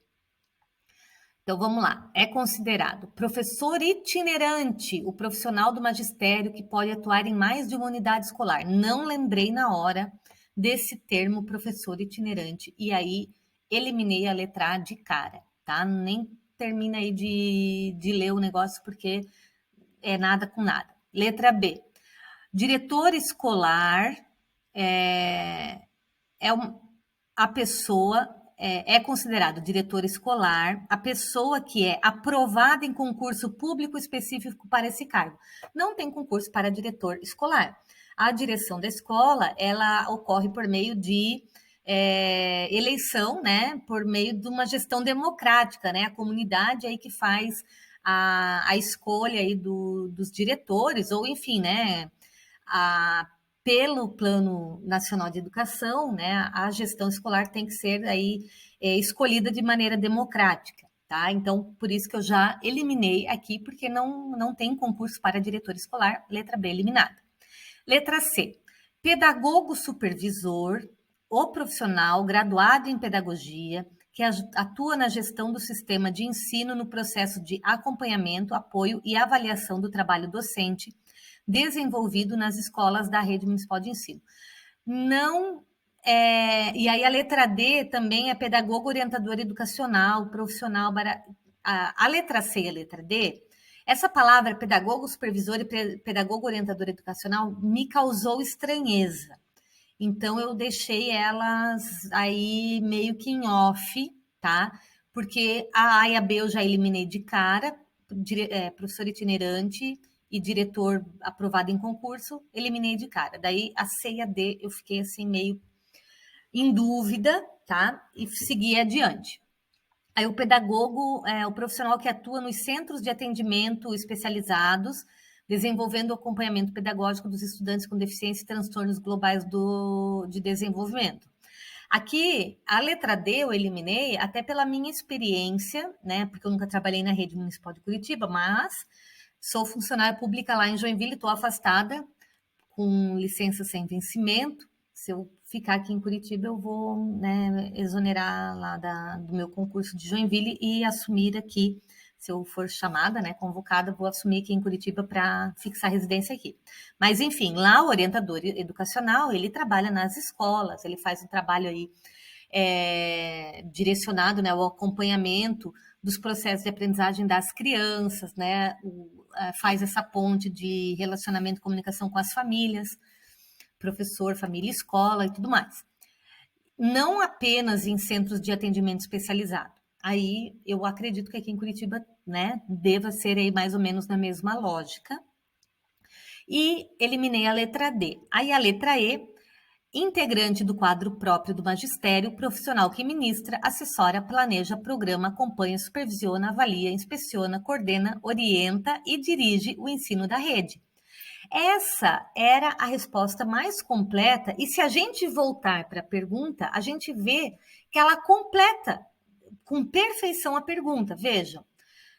Então, vamos lá. É considerado professor itinerante o profissional do magistério que pode atuar em mais de uma unidade escolar. Não lembrei na hora desse termo professor itinerante, e aí eliminei a letra A de cara, tá? Nem termina aí de ler o negócio, porque é nada com nada. Letra B. Diretor escolar a pessoa é considerado diretor escolar a pessoa que é aprovada em concurso público específico para esse cargo. Não tem concurso para diretor escolar. A direção da escola, ela ocorre por meio de eleição, né, por meio de uma gestão democrática, né, a comunidade aí que faz a escolha aí dos diretores, ou enfim, né, pelo Plano Nacional de Educação, né, a gestão escolar tem que ser aí escolhida de maneira democrática, tá? Então, por isso que eu já eliminei aqui, porque não tem concurso para diretor escolar, letra B eliminada. Letra C, pedagogo supervisor, o profissional graduado em pedagogia, que atua na gestão do sistema de ensino no processo de acompanhamento, apoio e avaliação do trabalho docente, desenvolvido nas escolas da rede municipal de ensino. E aí a letra D também é pedagogo orientador educacional, profissional. A letra C e a letra D, essa palavra pedagogo supervisor e pedagogo orientador educacional me causou estranheza. Então eu deixei elas aí meio que em off, tá? Porque a A e a B eu já eliminei de cara, professor itinerante e diretor aprovado em concurso, eliminei de cara. Daí a C e a D eu fiquei assim meio em dúvida, tá? E segui adiante. Aí o pedagogo é o profissional que atua nos centros de atendimento especializados desenvolvendo o acompanhamento pedagógico dos estudantes com deficiência e transtornos globais de desenvolvimento. Aqui, a letra D eu eliminei até pela minha experiência, né? Porque eu nunca trabalhei na rede municipal de Curitiba, mas sou funcionária pública lá em Joinville, estou afastada, com licença sem vencimento. Se eu ficar aqui em Curitiba, eu vou, né, exonerar lá do meu concurso de Joinville e assumir aqui, se eu for chamada, né, convocada, vou assumir aqui em Curitiba para fixar residência aqui. Mas, enfim, lá o orientador educacional, ele trabalha nas escolas, ele faz um trabalho aí direcionado, né, ao acompanhamento dos processos de aprendizagem das crianças, né, faz essa ponte de relacionamento e comunicação com as famílias, professor, família, escola e tudo mais. Não apenas em centros de atendimento especializado. Aí eu acredito que aqui em Curitiba, né, deva ser aí mais ou menos na mesma lógica. E eliminei a letra D. Aí a letra E, integrante do quadro próprio do magistério, profissional que ministra, assessora, planeja, programa, acompanha, supervisiona, avalia, inspeciona, coordena, orienta e dirige o ensino da rede. Essa era a resposta mais completa, e se a gente voltar para a pergunta, a gente vê que ela completa com perfeição a pergunta. Vejam,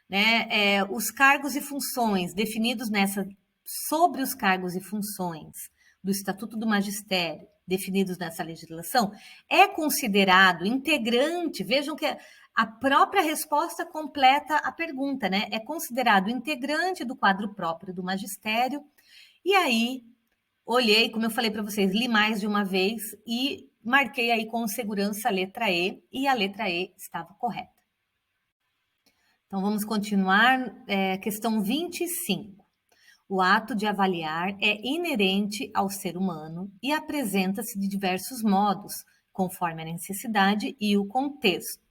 né, os cargos e funções definidos sobre os cargos e funções do Estatuto do Magistério, definidos nessa legislação, é considerado integrante, vejam que a própria resposta completa a pergunta, né? É considerado integrante do quadro próprio do magistério. E aí, olhei, como eu falei para vocês, li mais de uma vez e marquei aí com segurança a letra E, e a letra E estava correta. Então, vamos continuar. Questão 25. O ato de avaliar é inerente ao ser humano e apresenta-se de diversos modos, conforme a necessidade e o contexto.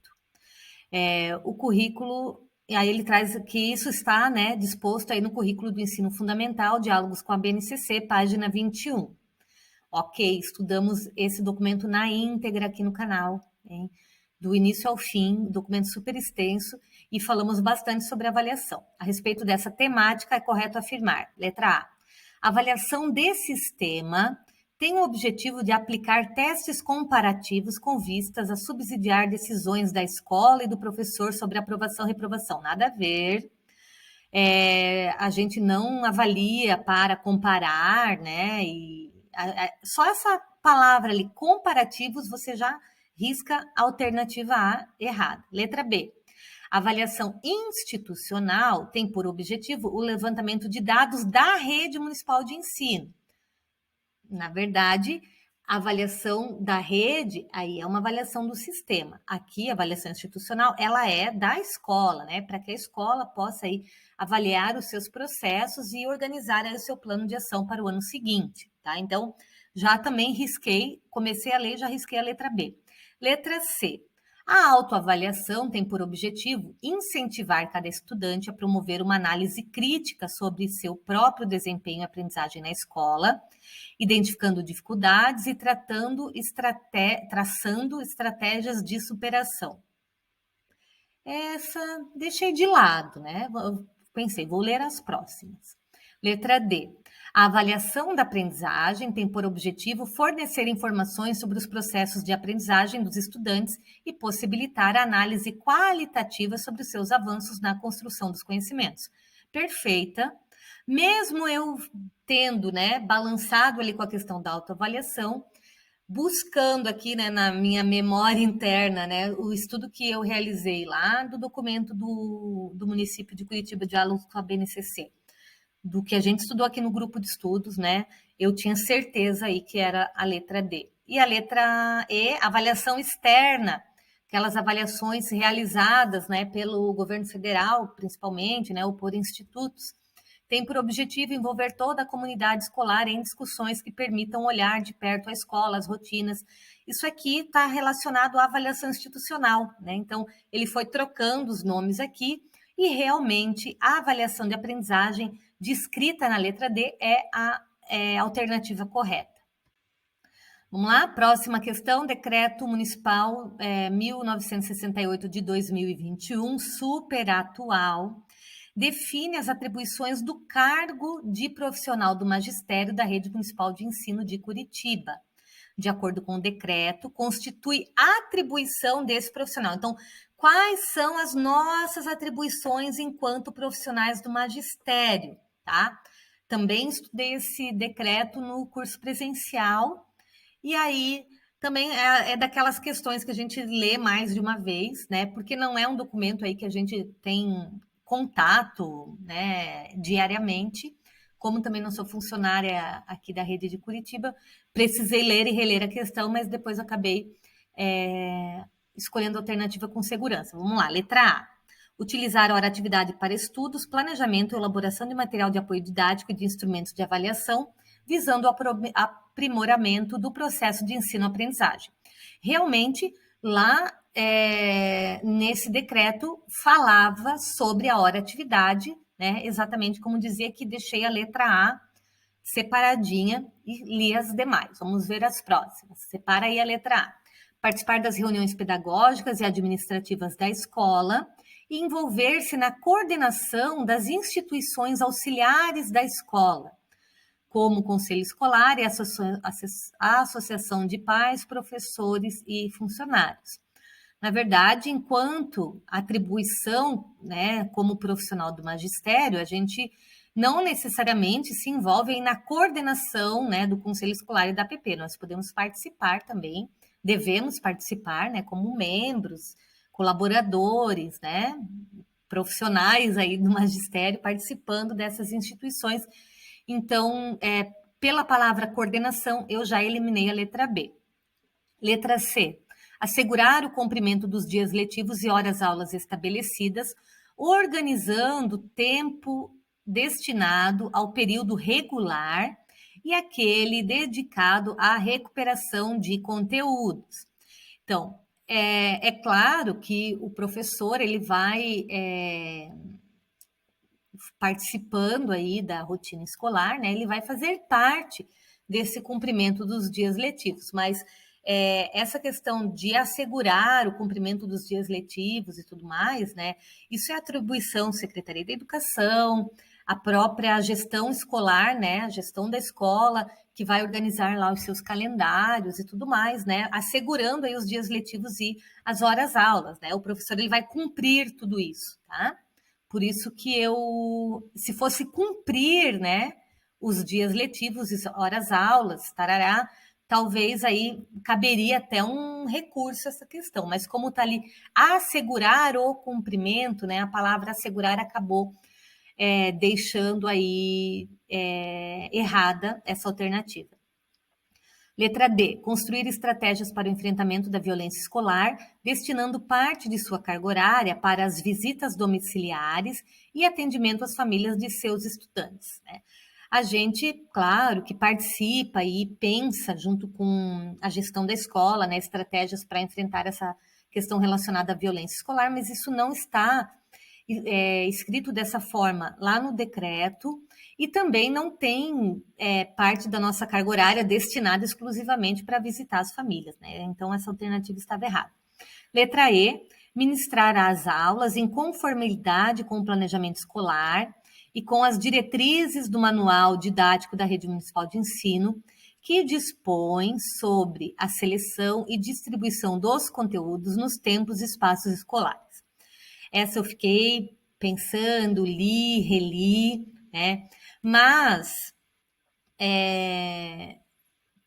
O currículo, e aí ele traz que isso está, né, disposto aí no currículo do ensino fundamental, Diálogos com a BNCC, página 21. Ok, estudamos esse documento na íntegra aqui no canal, hein? Do início ao fim, documento super extenso, e falamos bastante sobre avaliação. A respeito dessa temática, é correto afirmar, letra A, a avaliação desse sistema tem o objetivo de aplicar testes comparativos com vistas a subsidiar decisões da escola e do professor sobre aprovação e reprovação. Nada a ver. A gente não avalia para comparar, né? Só essa palavra ali, comparativos, você já risca a alternativa A errada. Letra B. A avaliação institucional tem por objetivo o levantamento de dados da rede municipal de ensino. Na verdade, a avaliação da rede, aí é uma avaliação do sistema. Aqui, a avaliação institucional, ela é da escola, né? Para que a escola possa aí avaliar os seus processos e organizar aí o seu plano de ação para o ano seguinte, tá? Então, já também risquei, comecei a ler, já risquei a letra B. Letra C. A autoavaliação tem por objetivo incentivar cada estudante a promover uma análise crítica sobre seu próprio desempenho e aprendizagem na escola, identificando dificuldades e traçando estratégias de superação. Essa deixei de lado, né? Pensei, vou ler as próximas. Letra D. A avaliação da aprendizagem tem por objetivo fornecer informações sobre os processos de aprendizagem dos estudantes e possibilitar a análise qualitativa sobre os seus avanços na construção dos conhecimentos. Perfeita. Mesmo eu tendo, né, balançado ali com a questão da autoavaliação, buscando aqui, né, na minha memória interna, né, o estudo que eu realizei lá do documento do município de Curitiba, Diálogos com a BNCC, do que a gente estudou aqui no grupo de estudos, né, eu tinha certeza aí que era a letra D. E a letra E, avaliação externa, aquelas avaliações realizadas, né, pelo governo federal, principalmente, né, ou por institutos, tem por objetivo envolver toda a comunidade escolar em discussões que permitam olhar de perto a escola, as rotinas. Isso aqui está relacionado à avaliação institucional, né? Então, ele foi trocando os nomes aqui e realmente a avaliação de aprendizagem descrita na letra D é a alternativa correta. Vamos lá, próxima questão, Decreto Municipal 1968 de 2021, super atual, define as atribuições do cargo de profissional do magistério da Rede Municipal de Ensino de Curitiba. De acordo com o decreto, constitui atribuição desse profissional. Então, quais são as nossas atribuições enquanto profissionais do magistério, tá? Também estudei esse decreto no curso presencial, e aí também é daquelas questões que a gente lê mais de uma vez, né? Porque não é um documento aí que a gente tem contato, né, diariamente. Como também não sou funcionária aqui da Rede de Curitiba, precisei ler e reler a questão, mas depois acabei escolhendo a alternativa com segurança. Vamos lá, letra A. Utilizar a hora-atividade para estudos, planejamento e elaboração de material de apoio didático e de instrumentos de avaliação, visando o aprimoramento do processo de ensino-aprendizagem. Realmente, lá nesse decreto, falava sobre a hora-atividade, né? Exatamente como dizia que deixei a letra A separadinha e li as demais. Vamos ver as próximas. Separa aí a letra A. Participar das reuniões pedagógicas e administrativas da escola e envolver-se na coordenação das instituições auxiliares da escola, como o Conselho Escolar e a Associação de Pais, Professores e Funcionários. Na verdade, enquanto atribuição, né, como profissional do magistério, a gente não necessariamente se envolve na coordenação, né, do Conselho Escolar e da APP. Nós podemos participar também, devemos participar, né, como membros, colaboradores, né, profissionais aí do magistério participando dessas instituições. Então, pela palavra coordenação, eu já eliminei a letra B. Letra C. Assegurar o cumprimento dos dias letivos e horas-aulas estabelecidas, organizando tempo destinado ao período regular e aquele dedicado à recuperação de conteúdos. Então, é claro que o professor ele vai participando aí da rotina escolar, né? Ele vai fazer parte desse cumprimento dos dias letivos, mas essa questão de assegurar o cumprimento dos dias letivos e tudo mais, né? Isso é atribuição da Secretaria da Educação, a própria gestão escolar, né? A gestão da escola que vai organizar lá os seus calendários e tudo mais, né? Assegurando aí os dias letivos e as horas-aulas, né? O professor ele vai cumprir tudo isso, tá? Por isso que se fosse cumprir, né, os dias letivos e horas-aulas, tarará, talvez aí caberia até um recurso essa questão, mas como está ali assegurar o cumprimento, né, a palavra assegurar acabou deixando aí errada essa alternativa. Letra D. Construir estratégias para o enfrentamento da violência escolar, destinando parte de sua carga horária para as visitas domiciliares e atendimento às famílias de seus estudantes, né? A gente, claro, que participa e pensa junto com a gestão da escola, né, estratégias para enfrentar essa questão relacionada à violência escolar, mas isso não está escrito dessa forma lá no decreto e também não tem parte da nossa carga horária destinada exclusivamente para visitar as famílias, né? Então, essa alternativa estava errada. Letra E, ministrar as aulas em conformidade com o planejamento escolar e com as diretrizes do Manual Didático da Rede Municipal de Ensino, que dispõe sobre a seleção e distribuição dos conteúdos nos tempos e espaços escolares. Essa eu fiquei pensando, li, reli, né? Mas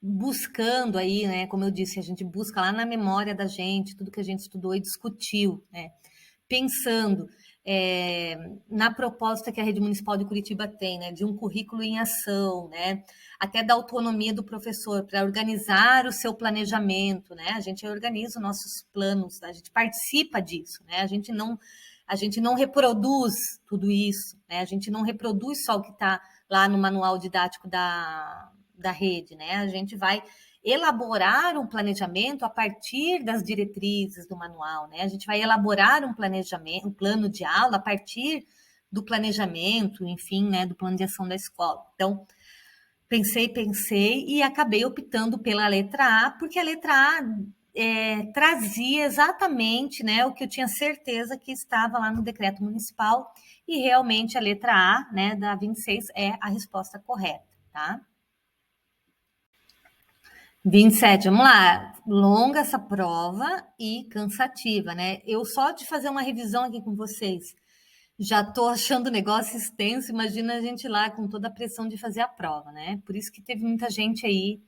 buscando aí, né? Como eu disse, a gente busca lá na memória da gente tudo que a gente estudou e discutiu, né? Pensando na proposta que a Rede Municipal de Curitiba tem, né? De um currículo em ação, né? Até da autonomia do professor para organizar o seu planejamento, né? A gente organiza os nossos planos, a gente participa disso, né? A gente não reproduz tudo isso, né? A gente não reproduz só o que está lá no manual didático da rede, né? A gente vai elaborar um planejamento a partir das diretrizes do manual, né? A gente vai elaborar um planejamento, um plano de aula a partir do planejamento, enfim, né? Do plano de ação da escola. Então, pensei e acabei optando pela letra A, porque a letra A trazia exatamente, né, o que eu tinha certeza que estava lá no decreto municipal, e realmente a letra A, né, da 26 é a resposta correta, tá? 27, vamos lá. Longa essa prova e cansativa, né? Eu só de fazer uma revisão aqui com vocês, já tô achando o negócio extenso, imagina a gente lá com toda a pressão de fazer a prova, né? Por isso que teve muita gente aí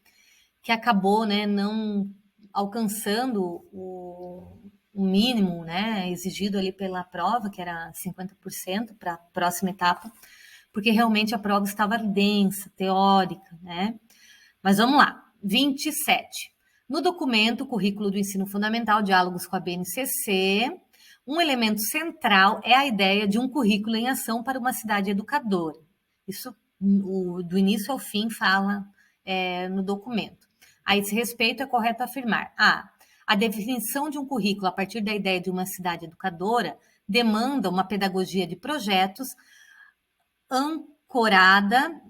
que acabou, né, não alcançando o mínimo, né, exigido ali pela prova, que era 50% para a próxima etapa, porque realmente a prova estava densa, teórica, né? Mas vamos lá. 27. No documento Currículo do Ensino Fundamental, Diálogos com a BNCC, um elemento central é a ideia de um currículo em ação para uma cidade educadora. Isso, do início ao fim, fala no documento. A esse respeito, é correto afirmar: a definição de um currículo a partir da ideia de uma cidade educadora demanda uma pedagogia de projetos ancorada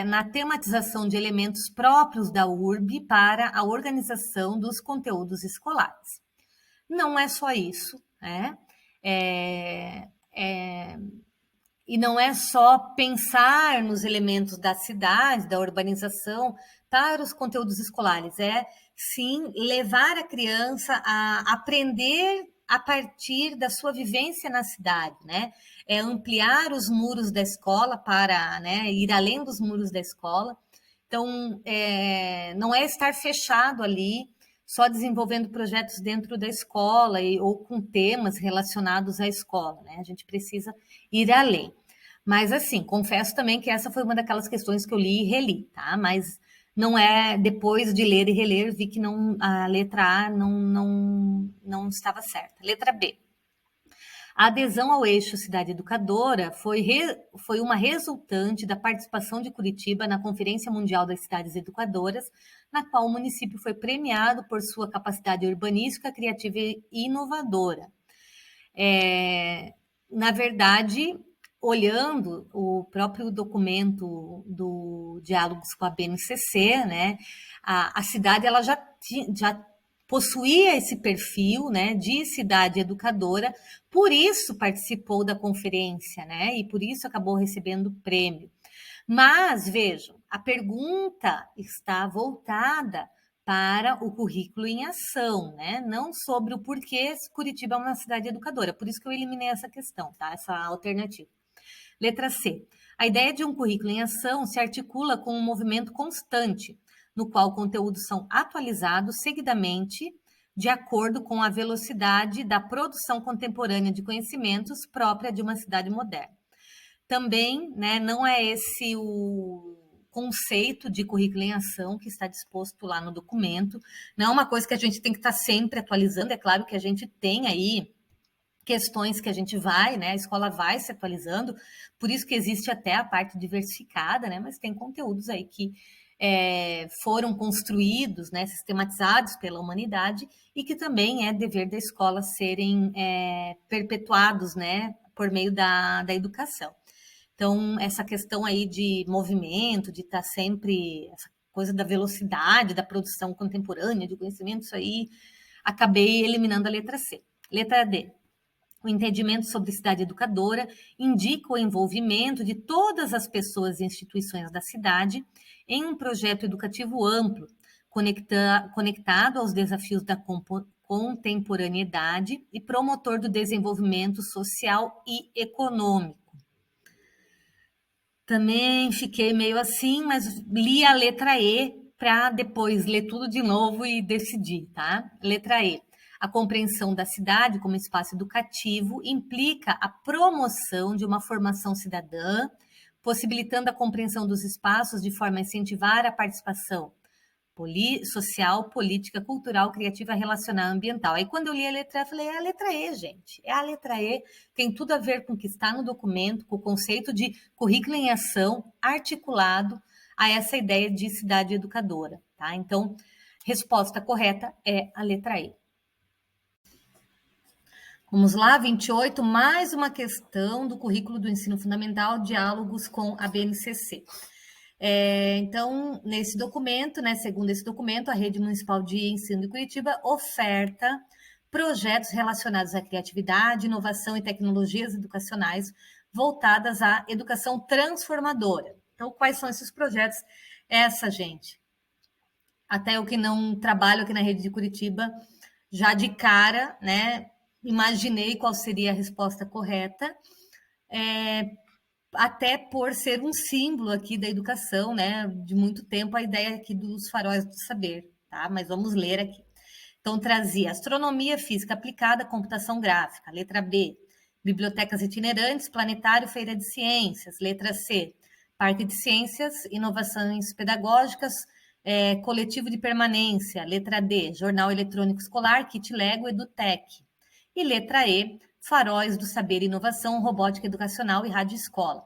na tematização de elementos próprios da URB para a organização dos conteúdos escolares. Não é só isso, né? E não é só pensar nos elementos da cidade, da urbanização, para os conteúdos escolares, é sim levar a criança a aprender a partir da sua vivência na cidade, né? É ampliar os muros da escola para, né, ir além dos muros da escola. Então, não é estar fechado ali, só desenvolvendo projetos dentro da escola ou com temas relacionados à escola, né? A gente precisa ir além. Mas, assim, confesso também que essa foi uma daquelas questões que eu li e reli, tá? Mas não é, depois de ler e reler, vi que não, a letra A não estava certa. Letra B. A adesão ao eixo Cidade Educadora foi uma resultante da participação de Curitiba na Conferência Mundial das Cidades Educadoras, na qual o município foi premiado por sua capacidade urbanística, criativa e inovadora. Na verdade, olhando o próprio documento do Diálogos com a BNCC, né, a cidade ela já possuía esse perfil, né, de cidade educadora, por isso participou da conferência, né, e por isso acabou recebendo o prêmio. Mas, vejam, a pergunta está voltada para o currículo em ação, né? Não sobre o porquê Curitiba é uma cidade educadora. Por isso que eu eliminei essa questão, tá? Essa alternativa. Letra C. A ideia de um currículo em ação se articula com um movimento constante, no qual conteúdos são atualizados seguidamente de acordo com a velocidade da produção contemporânea de conhecimentos própria de uma cidade moderna. Também, né, não é esse o conceito de currículo em ação que está disposto lá no documento, não é uma coisa que a gente tem que estar sempre atualizando, é claro que a gente tem aí questões que a gente vai, né, a escola vai se atualizando, por isso que existe até a parte diversificada, né, mas tem conteúdos aí que foram construídos, né, sistematizados pela humanidade e que também é dever da escola serem perpetuados, né, por meio da educação. Então, essa questão aí de movimento, de estar sempre, essa coisa da velocidade, da produção contemporânea de conhecimento, isso aí, acabei eliminando a letra C. Letra D. O entendimento sobre cidade educadora indica o envolvimento de todas as pessoas e instituições da cidade em um projeto educativo amplo, conectado aos desafios da contemporaneidade e promotor do desenvolvimento social e econômico. Também fiquei meio assim, mas li a letra E para depois ler tudo de novo e decidir, tá? Letra E. A compreensão da cidade como espaço educativo implica a promoção de uma formação cidadã, possibilitando a compreensão dos espaços de forma a incentivar a participação social, política, cultural, criativa, relacional, ambiental. Aí, quando eu li a letra E, eu falei, é a letra E, gente. É a letra E, tem tudo a ver com o que está no documento, com o conceito de currículo em ação articulado a essa ideia de cidade educadora, tá? Então, resposta correta é a letra E. Vamos lá, 28, mais uma questão do currículo do ensino fundamental, diálogos com a BNCC. Então, nesse documento, né, segundo esse documento, a Rede Municipal de Ensino de Curitiba oferta projetos relacionados à criatividade, inovação e tecnologias educacionais voltadas à educação transformadora. Então, quais são esses projetos? Gente, até eu que não trabalho aqui na Rede de Curitiba, já de cara, né, imaginei qual seria a resposta correta, até por ser um símbolo aqui da educação, né, de muito tempo, a ideia aqui dos faróis do saber, tá? Mas vamos ler aqui. Então, trazia astronomia, física aplicada, computação gráfica. Letra B, bibliotecas itinerantes, planetário, feira de ciências. Letra C, parque de ciências, inovações pedagógicas, coletivo de permanência. Letra D, jornal eletrônico escolar, kit Lego, Edutec. E letra E, faróis do saber e inovação, robótica educacional e rádio escola.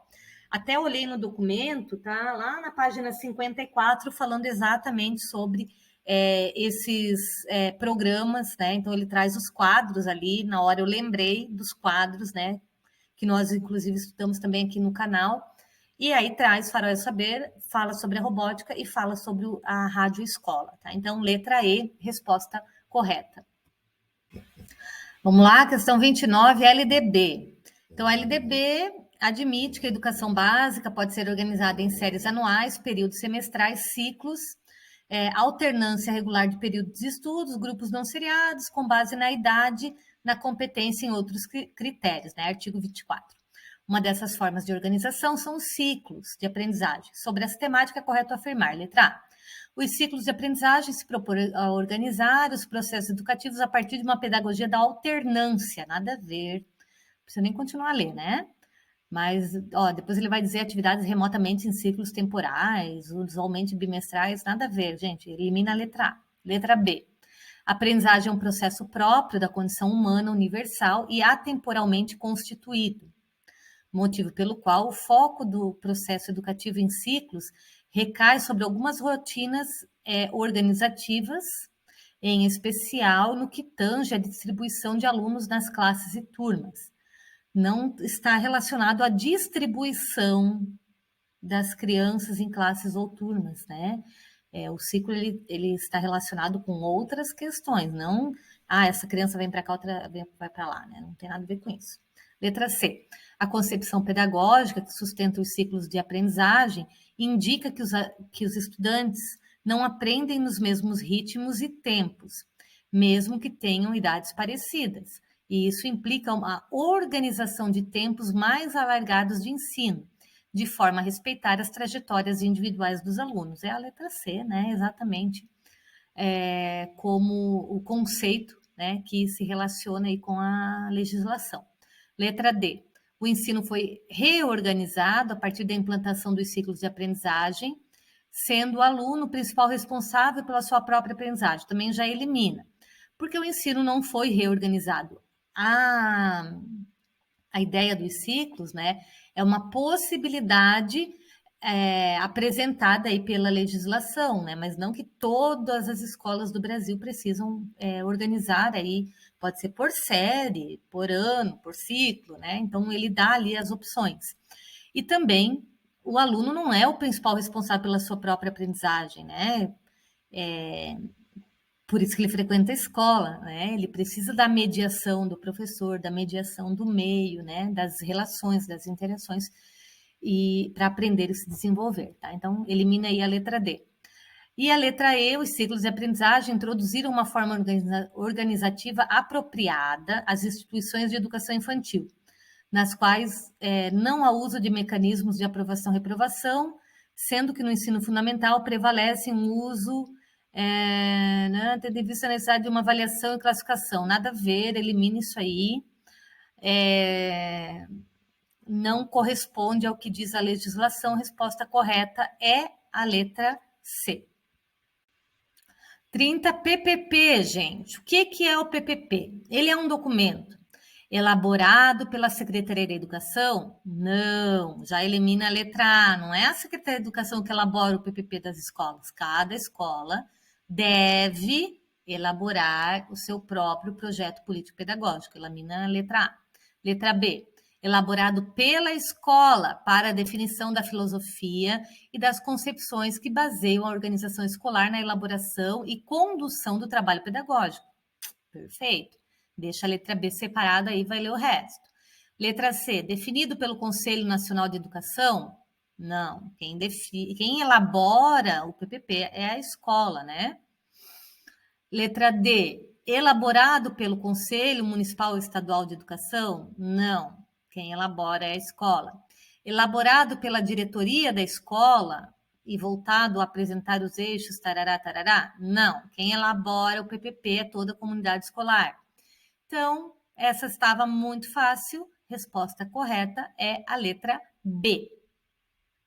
Até olhei no documento, tá lá na página 54, falando exatamente sobre esses programas, né? Então ele traz os quadros ali. Na hora eu lembrei dos quadros, né? Que nós inclusive estudamos também aqui no canal. E aí traz Faróis do Saber, fala sobre a robótica e fala sobre a rádio escola, tá? Então letra E, resposta correta. Vamos lá, questão 29, LDB. Então, a LDB admite que a educação básica pode ser organizada em séries anuais, períodos semestrais, ciclos, alternância regular de períodos de estudos, grupos não seriados, com base na idade, na competência e em outros critérios, né? Artigo 24. Uma dessas formas de organização são os ciclos de aprendizagem. Sobre essa temática, é correto afirmar, letra A. Os ciclos de aprendizagem se propõem a organizar os processos educativos a partir de uma pedagogia da alternância. Nada a ver. Não precisa nem continuar a ler, né? Mas, depois ele vai dizer atividades remotamente em ciclos temporais, usualmente bimestrais. Nada a ver, gente. Elimina a letra A. Letra B. A aprendizagem é um processo próprio da condição humana universal e atemporalmente constituído. Motivo pelo qual o foco do processo educativo em ciclos recai sobre algumas rotinas organizativas, em especial no que tange a distribuição de alunos nas classes e turmas. Não está relacionado à distribuição das crianças em classes ou turmas, né? O ciclo ele está relacionado com outras questões, não, essa criança vem para cá, outra vai para lá, né? Não tem nada a ver com isso. Letra C. A concepção pedagógica que sustenta os ciclos de aprendizagem indica que os estudantes não aprendem nos mesmos ritmos e tempos, mesmo que tenham idades parecidas. E isso implica uma organização de tempos mais alargados de ensino, de forma a respeitar as trajetórias individuais dos alunos. É a letra C, né? Exatamente como o conceito, né, que se relaciona aí com a legislação. Letra D. O ensino foi reorganizado a partir da implantação dos ciclos de aprendizagem, sendo o aluno o principal responsável pela sua própria aprendizagem. Também já elimina, porque o ensino não foi reorganizado. A ideia dos ciclos, né, é uma possibilidade apresentada aí pela legislação, né, mas não que todas as escolas do Brasil precisam organizar aí, pode ser por série, por ano, por ciclo, né, então ele dá ali as opções. E também o aluno não é o principal responsável pela sua própria aprendizagem, né, por isso que ele frequenta a escola, né? Ele precisa da mediação do professor, da mediação do meio, né? Das relações, das interações, e para aprender e se desenvolver, tá? Então, elimina aí a letra D. E a letra E, os ciclos de aprendizagem introduziram uma forma organizativa apropriada às instituições de educação infantil, nas quais não há uso de mecanismos de aprovação e reprovação, sendo que no ensino fundamental prevalece um uso tendo em vista a necessidade de uma avaliação e classificação. Nada a ver, elimina isso aí. Não corresponde ao que diz a legislação. A resposta correta é a letra C. 30, PPP, gente. O que é o PPP? Ele é um documento elaborado pela Secretaria da Educação? Não, já elimina a letra A. Não é a Secretaria da Educação que elabora o PPP das escolas. Cada escola deve elaborar o seu próprio projeto político-pedagógico. Elimina a letra A. Letra B. elaborado pela escola para a definição da filosofia e das concepções que baseiam a organização escolar na elaboração e condução do trabalho pedagógico. Perfeito. Deixa a letra B separada aí, vai ler o resto. Letra C, definido pelo Conselho Nacional de Educação? Não, quem elabora o PPP é a escola, né? Letra D, elaborado pelo Conselho Municipal ou Estadual de Educação? Não, quem elabora é a escola. Elaborado pela diretoria da escola e voltado a apresentar os eixos, tarará, tarará? Não, quem elabora o PPP é toda a comunidade escolar. Então, essa estava muito fácil. Resposta correta é a letra B.